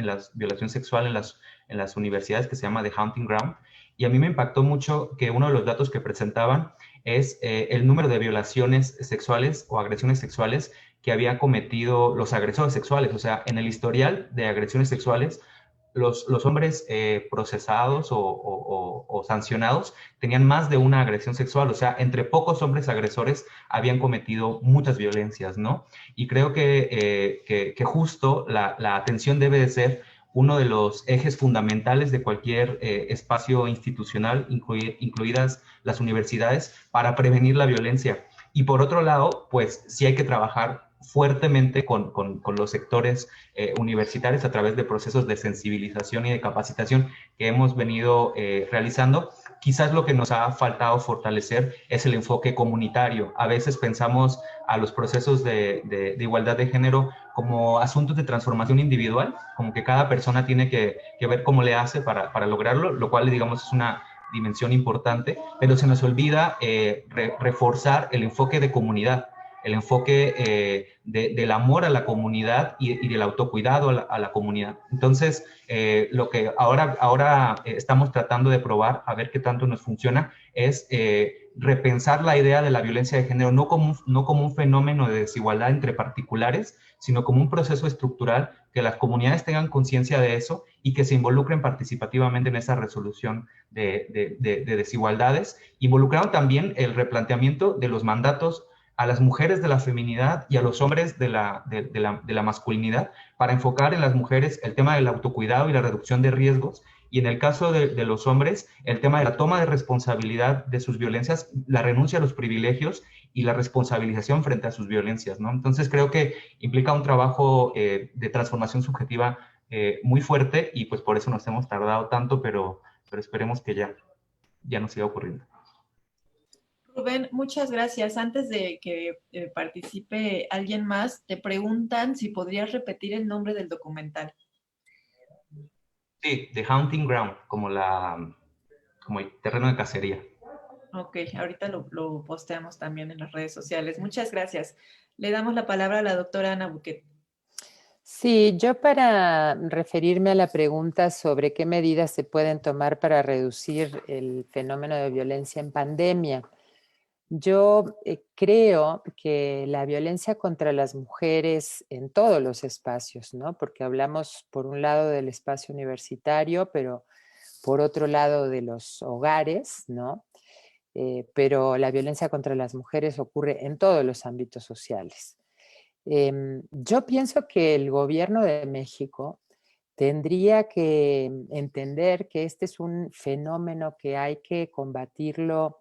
sexual en las universidades, que se llama The Hunting Ground, y a mí me impactó mucho que uno de los datos que presentaban es el número de violaciones sexuales o agresiones sexuales que habían cometido los agresores sexuales. O sea, en el historial de agresiones sexuales, los hombres procesados o sancionados tenían más de una agresión sexual, o sea, entre pocos hombres agresores habían cometido muchas violencias, ¿no? Y creo que justo la atención debe de ser uno de los ejes fundamentales de cualquier espacio institucional, incluidas las universidades, para prevenir la violencia. Y por otro lado, pues sí hay que trabajar fuertemente con los sectores universitarios a través de procesos de sensibilización y de capacitación que hemos venido realizando. Quizás lo que nos ha faltado fortalecer es el enfoque comunitario. A veces pensamos a los procesos de igualdad de género como asuntos de transformación individual, como que cada persona tiene que ver cómo le hace para lograrlo, lo cual, digamos, es una dimensión importante, pero se nos olvida reforzar el enfoque de comunidad, el enfoque del amor a la comunidad y del autocuidado a la comunidad. Entonces, lo que ahora estamos tratando de probar, a ver qué tanto nos funciona, es repensar la idea de la violencia de género no como un fenómeno de desigualdad entre particulares, sino como un proceso estructural, que las comunidades tengan conciencia de eso y que se involucren participativamente en esa resolución de desigualdades, involucrando también el replanteamiento de los mandatos a las mujeres de la feminidad y a los hombres de la masculinidad, para enfocar en las mujeres el tema del autocuidado y la reducción de riesgos, y en el caso de los hombres, el tema de la toma de responsabilidad de sus violencias, la renuncia a los privilegios y la responsabilización frente a sus violencias, ¿no? Entonces creo que implica un trabajo de transformación subjetiva muy fuerte, y pues por eso nos hemos tardado tanto, pero esperemos que ya no siga ocurriendo. Rubén, muchas gracias. Antes de que participe alguien más, te preguntan si podrías repetir el nombre del documental. Sí, The Hunting Ground, como el terreno de cacería. Ok, ahorita lo posteamos también en las redes sociales. Muchas gracias. Le damos la palabra a la doctora Ana Buquet. Sí, yo para referirme a la pregunta sobre qué medidas se pueden tomar para reducir el fenómeno de violencia en pandemia, yo creo que la violencia contra las mujeres en todos los espacios, ¿no? Porque hablamos por un lado del espacio universitario, pero por otro lado de los hogares, ¿no? Pero la violencia contra las mujeres ocurre en todos los ámbitos sociales. Yo pienso que el gobierno de México tendría que entender que este es un fenómeno que hay que combatirlo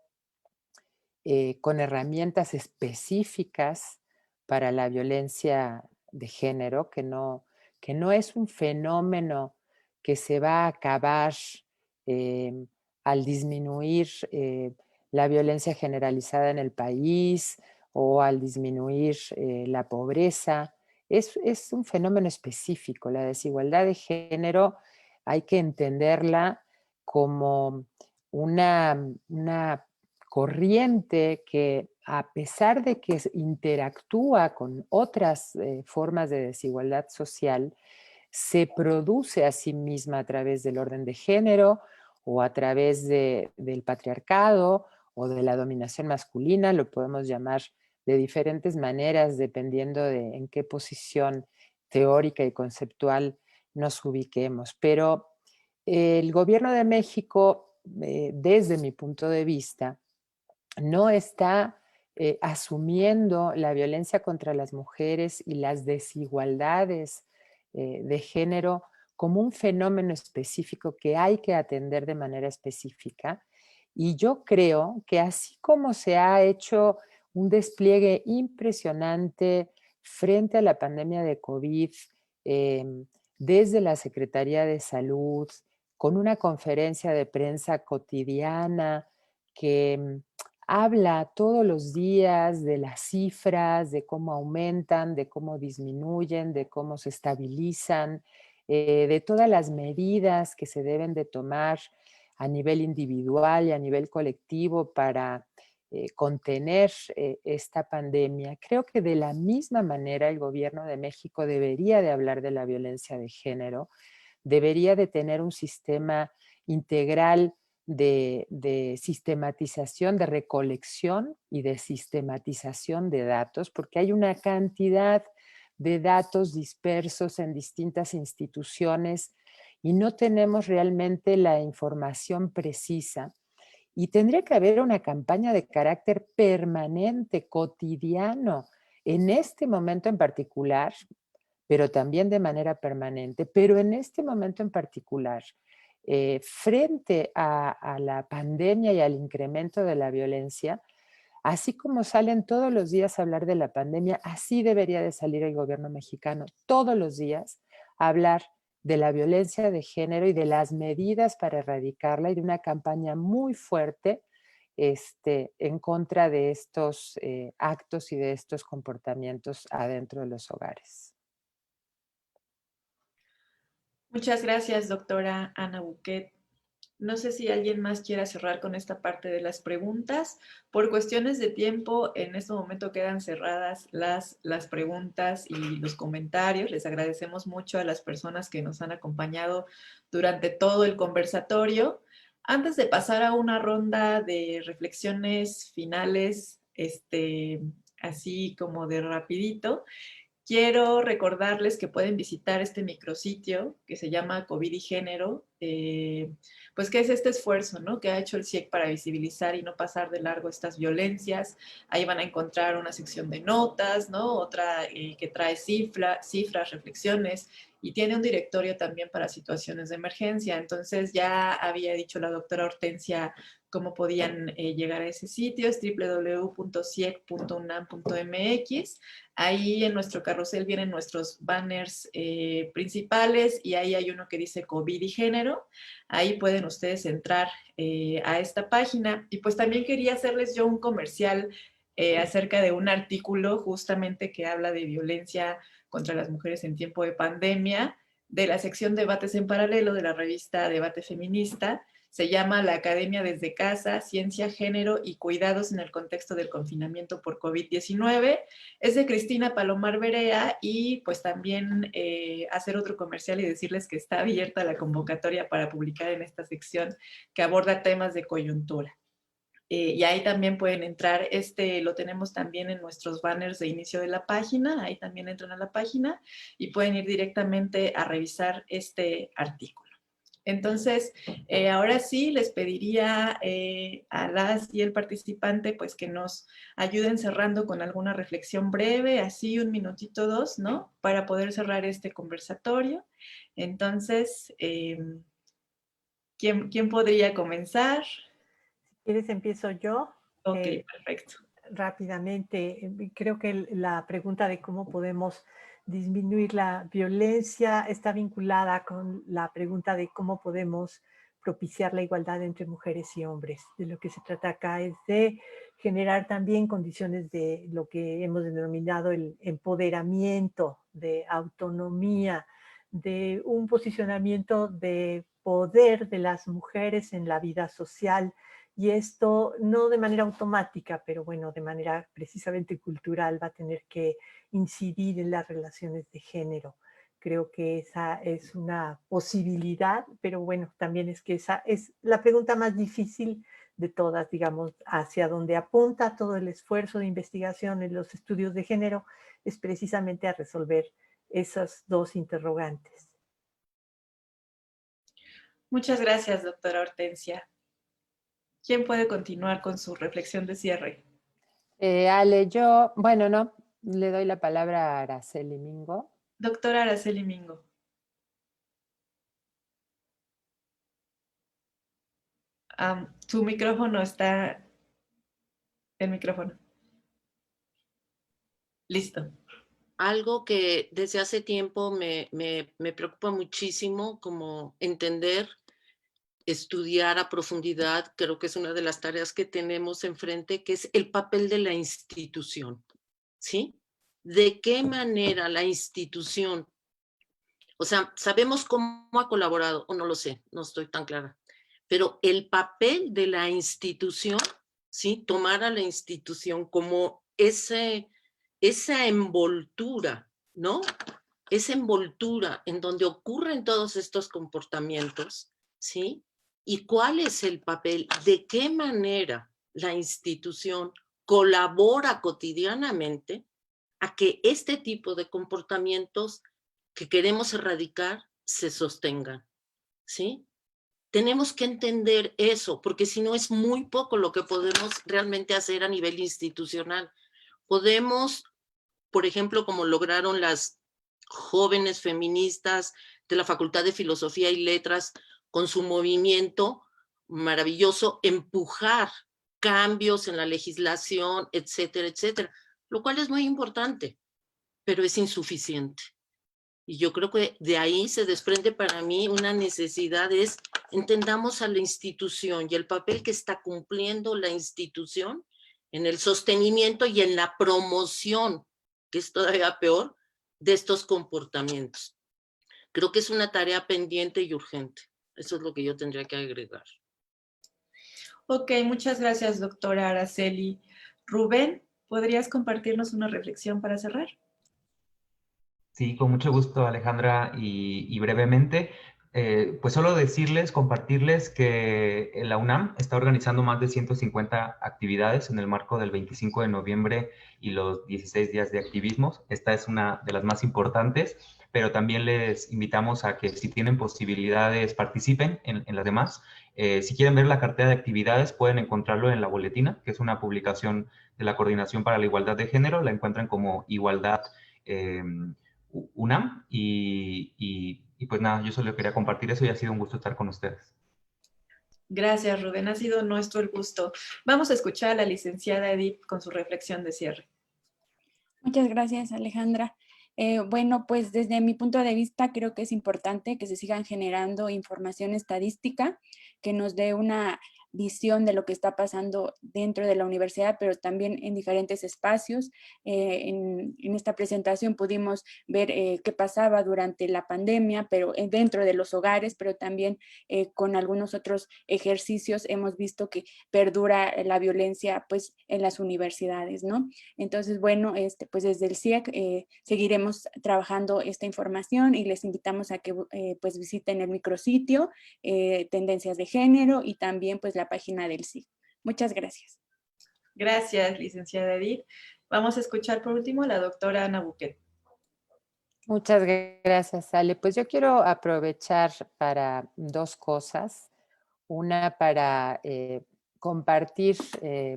con herramientas específicas para la violencia de género, que no es un fenómeno que se va a acabar eh, al disminuir la violencia generalizada en el país o al disminuir la pobreza. Es un fenómeno específico. La desigualdad de género hay que entenderla como una corriente que, a pesar de que interactúa con otras formas de desigualdad social, se produce a sí misma a través del orden de género o a través del patriarcado o de la dominación masculina. Lo podemos llamar de diferentes maneras dependiendo de en qué posición teórica y conceptual nos ubiquemos. Pero el gobierno de México, desde mi punto de vista, no está asumiendo la violencia contra las mujeres y las desigualdades de género como un fenómeno específico que hay que atender de manera específica. Y yo creo que así como se ha hecho un despliegue impresionante frente a la pandemia de COVID, eh, desde la Secretaría de Salud, con una conferencia de prensa cotidiana que habla todos los días de las cifras, de cómo aumentan, de cómo disminuyen, de cómo se estabilizan, de todas las medidas que se deben de tomar a nivel individual y a nivel colectivo para contener esta pandemia. Creo que de la misma manera el gobierno de México debería de hablar de la violencia de género, debería de tener un sistema integral de sistematización, de recolección y de sistematización de datos, porque hay una cantidad de datos dispersos en distintas instituciones y no tenemos realmente la información precisa. Y tendría que haber una campaña de carácter permanente, cotidiano, en este momento en particular, pero también de manera permanente, pero en este momento en particular, frente a la pandemia y al incremento de la violencia, así como salen todos los días a hablar de la pandemia, así debería de salir el gobierno mexicano todos los días a hablar de la violencia de género y de las medidas para erradicarla y de una campaña muy fuerte en contra de estos actos y de estos comportamientos adentro de los hogares. Muchas gracias, doctora Ana Buquet. No sé si alguien más quiera cerrar con esta parte de las preguntas. Por cuestiones de tiempo, en este momento quedan cerradas las preguntas y los comentarios. Les agradecemos mucho a las personas que nos han acompañado durante todo el conversatorio. Antes de pasar a una ronda de reflexiones finales, así como de rapidito, quiero recordarles que pueden visitar este micrositio que se llama COVID y Género, pues que es este esfuerzo, ¿no?, que ha hecho el CIEC para visibilizar y no pasar de largo estas violencias. Ahí van a encontrar una sección de notas, ¿no?, otra que trae cifras, reflexiones, y tiene un directorio también para situaciones de emergencia. Entonces ya había dicho la doctora Hortensia cómo podían llegar a ese sitio, es www.ciec.unam.mx. Ahí en nuestro carrusel vienen nuestros banners principales y ahí hay uno que dice COVID y Género. Ahí pueden ustedes entrar a esta página. Y pues también quería hacerles yo un comercial acerca de un artículo justamente que habla de violencia contra las mujeres en tiempo de pandemia, de la sección Debates en Paralelo de la revista Debate Feminista. Se llama La Academia desde Casa, Ciencia, Género y Cuidados en el contexto del confinamiento por COVID-19. Es de Cristina Palomar Berea y pues también hacer otro comercial y decirles que está abierta la convocatoria para publicar en esta sección que aborda temas de coyuntura. Y ahí también pueden entrar, lo tenemos también en nuestros banners de inicio de la página, ahí también entran a la página y pueden ir directamente a revisar este artículo. Entonces, ahora sí les pediría a las y el participante pues que nos ayuden cerrando con alguna reflexión breve, así 1 minutito, 2, ¿no?, para poder cerrar este conversatorio. Entonces, ¿quién podría comenzar? Si quieres, empiezo yo. Ok, perfecto. Rápidamente, creo que la pregunta de cómo podemos disminuir la violencia está vinculada con la pregunta de cómo podemos propiciar la igualdad entre mujeres y hombres. De lo que se trata acá es de generar también condiciones de lo que hemos denominado el empoderamiento, de autonomía, de un posicionamiento de poder de las mujeres en la vida social. Y esto no de manera automática, pero bueno, de manera precisamente cultural va a tener que incidir en las relaciones de género. Creo que esa es una posibilidad, pero bueno, también es que esa es la pregunta más difícil de todas, digamos, hacia donde apunta todo el esfuerzo de investigación en los estudios de género, es precisamente a resolver esas dos interrogantes. Muchas gracias, doctora Hortensia. ¿Quién puede continuar con su reflexión de cierre? Ale, no, le doy la palabra a Araceli Mingo. Doctora Araceli Mingo. Tu micrófono está... El micrófono. Listo. Algo que desde hace tiempo me preocupa muchísimo, como entender, estudiar a profundidad, creo que es una de las tareas que tenemos enfrente, que es el papel de la institución, ¿sí? ¿De qué manera la institución, o sea, sabemos cómo ha colaborado, o no lo sé, no estoy tan clara, pero el papel de la institución, ¿sí? Tomar a la institución como esa envoltura, ¿no? Esa envoltura en donde ocurren todos estos comportamientos, ¿sí? ¿Y cuál es el papel? ¿De qué manera la institución colabora cotidianamente a que este tipo de comportamientos que queremos erradicar se sostengan? ¿sí? Tenemos que entender eso, porque si no es muy poco lo que podemos realmente hacer a nivel institucional. Podemos, por ejemplo, como lograron las jóvenes feministas de la Facultad de Filosofía y Letras con su movimiento maravilloso, empujar cambios en la legislación, etcétera, etcétera, lo cual es muy importante, pero es insuficiente. Y yo creo que de ahí se desprende para mí una necesidad, es entendamos a la institución y el papel que está cumpliendo la institución en el sostenimiento y en la promoción, que es todavía peor, de estos comportamientos. Creo que es una tarea pendiente y urgente. Eso es lo que yo tendría que agregar. Ok, muchas gracias, doctora Araceli. Rubén, ¿podrías compartirnos una reflexión para cerrar? Sí, con mucho gusto, Alejandra, y brevemente, pues solo decirles, compartirles que la UNAM está organizando más de 150 actividades en el marco del 25 de noviembre y los 16 días de activismo. Esta es una de las más importantes, pero también les invitamos a que si tienen posibilidades participen en las demás. Si quieren ver la cartera de actividades, pueden encontrarlo en La Boletina, que es una publicación de la Coordinación para la Igualdad de Género. La encuentran como Igualdad UNAM y pues nada, yo solo quería compartir eso y ha sido un gusto estar con ustedes. Gracias, Rubén. Ha sido nuestro el gusto. Vamos a escuchar a la licenciada Edith con su reflexión de cierre. Muchas gracias, Alejandra. Bueno, pues desde mi punto de vista creo que es importante que se sigan generando información estadística que nos dé una visión de lo que está pasando dentro de la universidad, pero también en diferentes espacios. En esta presentación pudimos ver qué pasaba durante la pandemia, pero dentro de los hogares, pero también con algunos otros ejercicios hemos visto que perdura la violencia pues en las universidades, ¿no? Entonces, bueno, pues desde el CIEC seguiremos trabajando esta información y les invitamos a que pues visiten el micrositio, Tendencias de Género y también pues la página del CIEC. Muchas gracias. Gracias, licenciada Edith. Vamos a escuchar por último a la doctora Ana Buquet. Muchas gracias, Ale. Pues yo quiero aprovechar para dos cosas. Una para compartir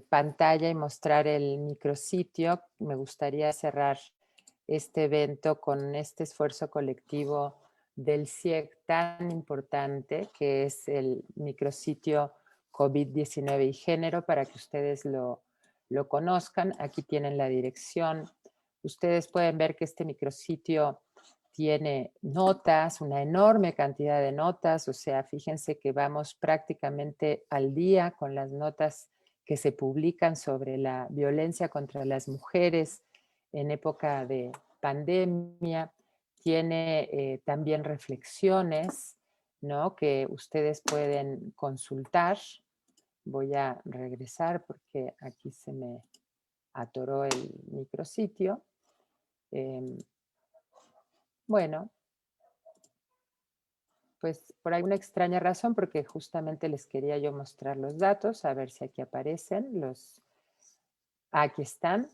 pantalla y mostrar el micrositio. Me gustaría cerrar este evento con este esfuerzo colectivo del CIEC tan importante, que es el micrositio COVID-19 y género, para que ustedes lo conozcan. Aquí tienen la dirección. Ustedes pueden ver que este micrositio tiene notas, una enorme cantidad de notas, o sea, fíjense que vamos prácticamente al día con las notas que se publican sobre la violencia contra las mujeres en época de pandemia. Tiene también reflexiones, ¿no?, que ustedes pueden consultar. Voy a regresar porque aquí se me atoró el micrositio. Bueno, pues por alguna extraña razón, porque justamente les quería yo mostrar los datos, a ver si aquí aparecen los... Aquí están.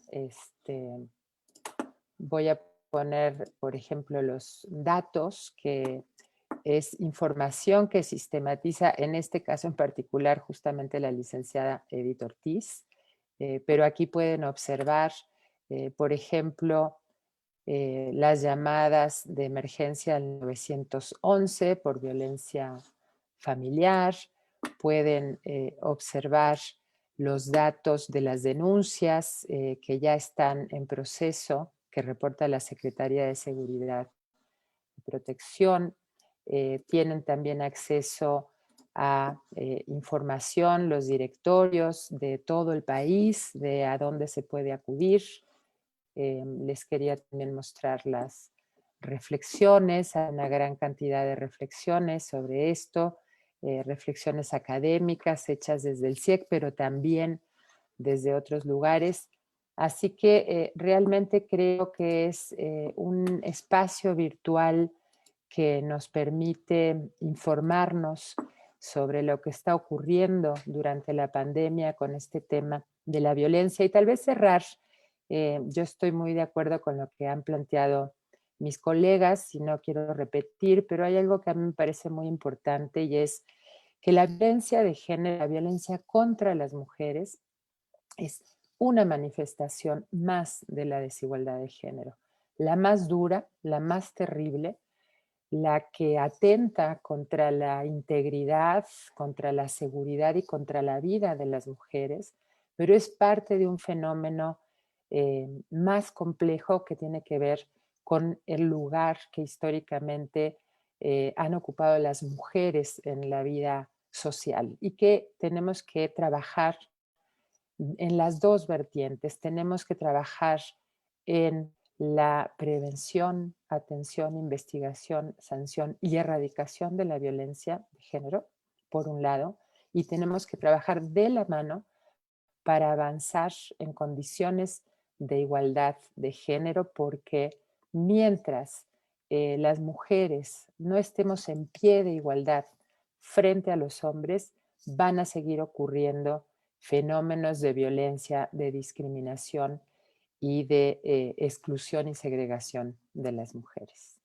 Voy a poner, por ejemplo, los datos, que es información que sistematiza, en este caso en particular, justamente la licenciada Edith Ortiz, pero aquí pueden observar, por ejemplo, las llamadas de emergencia al 911 por violencia familiar. Pueden observar los datos de las denuncias que ya están en proceso, que reporta la Secretaría de Seguridad y Protección. Tienen también acceso a información, los directorios de todo el país, de a dónde se puede acudir. Les quería también mostrar las reflexiones, hay una gran cantidad de reflexiones sobre esto, reflexiones académicas hechas desde el CIEC, pero también desde otros lugares. Así que realmente creo que es un espacio virtual que nos permite informarnos sobre lo que está ocurriendo durante la pandemia con este tema de la violencia y tal vez cerrar. Yo estoy muy de acuerdo con lo que han planteado mis colegas y no quiero repetir, pero hay algo que a mí me parece muy importante y es que la violencia de género, la violencia contra las mujeres, es una manifestación más de la desigualdad de género, la más dura, la más terrible, la que atenta contra la integridad, contra la seguridad y contra la vida de las mujeres, pero es parte de un fenómeno más complejo que tiene que ver con el lugar que históricamente han ocupado las mujeres en la vida social y que tenemos que trabajar en las dos vertientes. Tenemos que trabajar en la prevención, atención, investigación, sanción y erradicación de la violencia de género, por un lado, y tenemos que trabajar de la mano para avanzar en condiciones de igualdad de género, porque mientras las mujeres no estemos en pie de igualdad frente a los hombres, van a seguir ocurriendo fenómenos de violencia, de discriminación y de exclusión y segregación de las mujeres.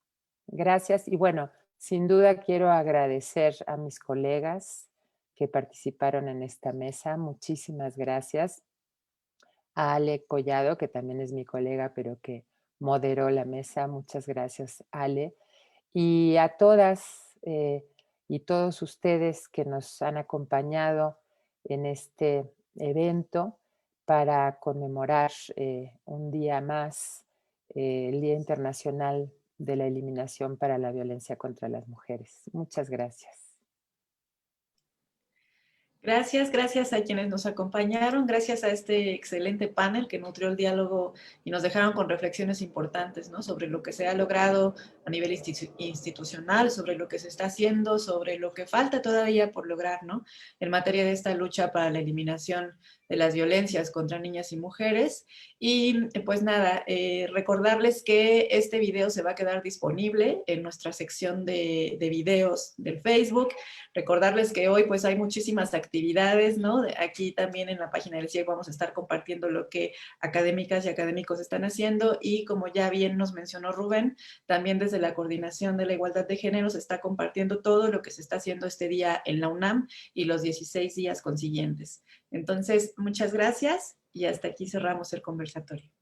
Gracias y bueno, sin duda quiero agradecer a mis colegas que participaron en esta mesa. Muchísimas gracias. A Ale Collado, que también es mi colega, pero que moderó la mesa. Muchas gracias, Ale. Y a todas y todos ustedes que nos han acompañado en este evento para conmemorar un día más el Día Internacional de la Eliminación para la Violencia contra las Mujeres. Muchas gracias. Gracias, gracias a quienes nos acompañaron, gracias a este excelente panel que nutrió el diálogo y nos dejaron con reflexiones importantes, ¿no? Sobre lo que se ha logrado a nivel institucional, sobre lo que se está haciendo, sobre lo que falta todavía por lograr, ¿no? En materia de esta lucha para la eliminación de las violencias contra niñas y mujeres. Y pues nada, recordarles que este video se va a quedar disponible en nuestra sección de videos del Facebook. Recordarles que hoy pues hay muchísimas actividades, ¿no? Aquí también en la página del CIEG vamos a estar compartiendo lo que académicas y académicos están haciendo y como ya bien nos mencionó Rubén, también desde la Coordinación de la Igualdad de Género se está compartiendo todo lo que se está haciendo este día en la UNAM y los 16 días consiguientes. Entonces, muchas gracias y hasta aquí cerramos el conversatorio.